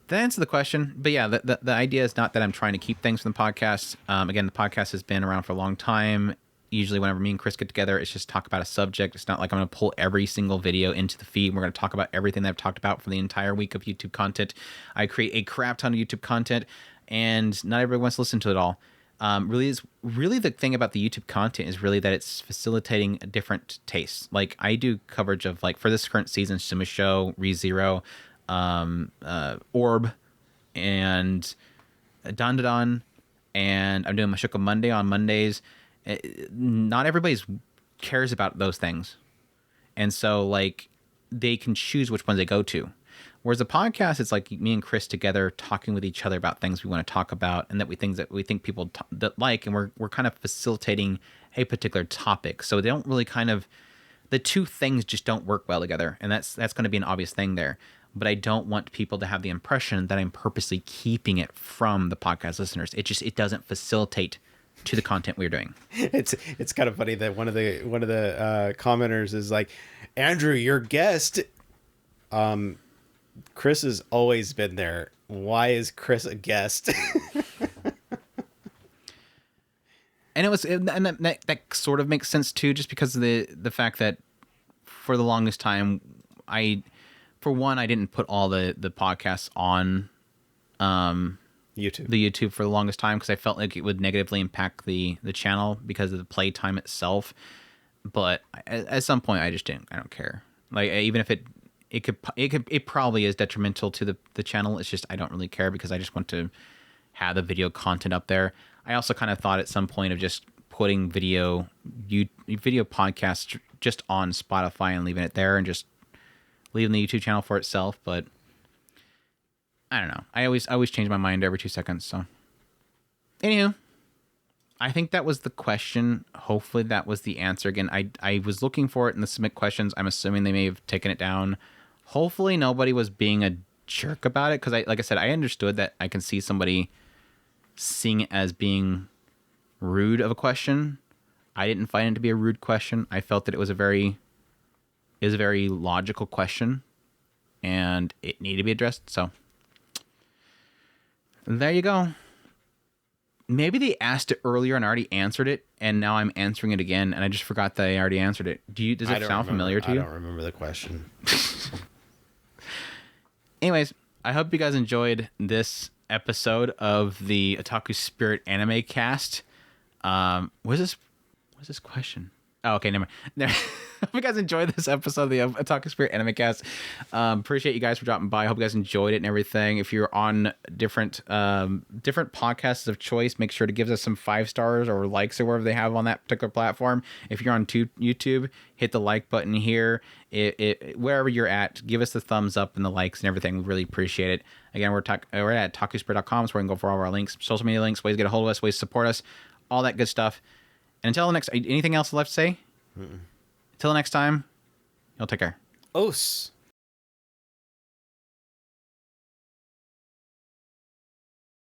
That answers the question. But yeah, the idea is not that I'm trying to keep things from the podcast. Again, the podcast has been around for a long time. Usually whenever me and Chris get together, it's just talk about a subject. It's not like I'm going to pull every single video into the feed. We're going to talk about everything that I've talked about for the entire week of YouTube content. I create a crap ton of YouTube content, and not everybody wants to listen to it all. Really the thing about the YouTube content is really that it's facilitating a different tastes. Like, I do coverage of, like, for this current season, Tsumasho, ReZero, Orb, and Dandadan, and I'm doing Mashuko Monday on Mondays. Not everybody cares about those things, and so, like, they can choose which ones they go to. Whereas a podcast, it's like me and Chris together talking with each other about things we want to talk about, and that we think people that like, and we're kind of facilitating a particular topic. So they don't really the two things just don't work well together, and that's going to be an obvious thing there. But I don't want people to have the impression that I'm purposely keeping it from the podcast listeners. It doesn't facilitate to the content we're doing. It's kind of funny that one of the commenters is like, Andrew, your guest. Chris has always been there. Why is Chris a guest? And that sort of makes sense too, just because of the fact that for the longest time, I didn't put all the podcasts on YouTube for the longest time, because I felt like it would negatively impact the channel because of the play time itself. But at some point, I don't care. Like, even if it probably is detrimental to the channel. It's just, I don't really care, because I just want to have the video content up there. I also kind of thought at some point of just putting video podcasts just on Spotify and leaving it there, and just leaving the YouTube channel for itself. But I don't know. I always change my mind every 2 seconds. So, anywho, I think that was the question. Hopefully that was the answer. Again, I was looking for it in the submit questions. I'm assuming they may have taken it down. Hopefully nobody was being a jerk about it, because like I said, I understood that I can see somebody seeing it as being rude of a question. I didn't find it to be a rude question. I felt that it was a very logical question, and it needed to be addressed. So there you go. Maybe they asked it earlier and I already answered it, and now I'm answering it again, and I just forgot that I already answered it. Does it sound familiar to you? I don't remember the question. Anyways, I hope you guys enjoyed this episode of the Otaku Spirit Anime Cast. What is this question? Oh, okay, never mind. Hope you guys enjoyed this episode of the Otaku Spirit Anime Cast. Appreciate you guys for dropping by. Hope you guys enjoyed it and everything. If you're on different podcasts of choice, make sure to give us some 5 stars or likes or whatever they have on that particular platform. If you're on YouTube, hit the like button here. Wherever you're at, give us the thumbs up and the likes and everything. We really appreciate it. Again, we're at takuspirit.com, so where you can go for all of our links, social media links, ways to get a hold of us, ways to support us, all that good stuff. And until the next, anything else left to say? Until next time, y'all take care. Os.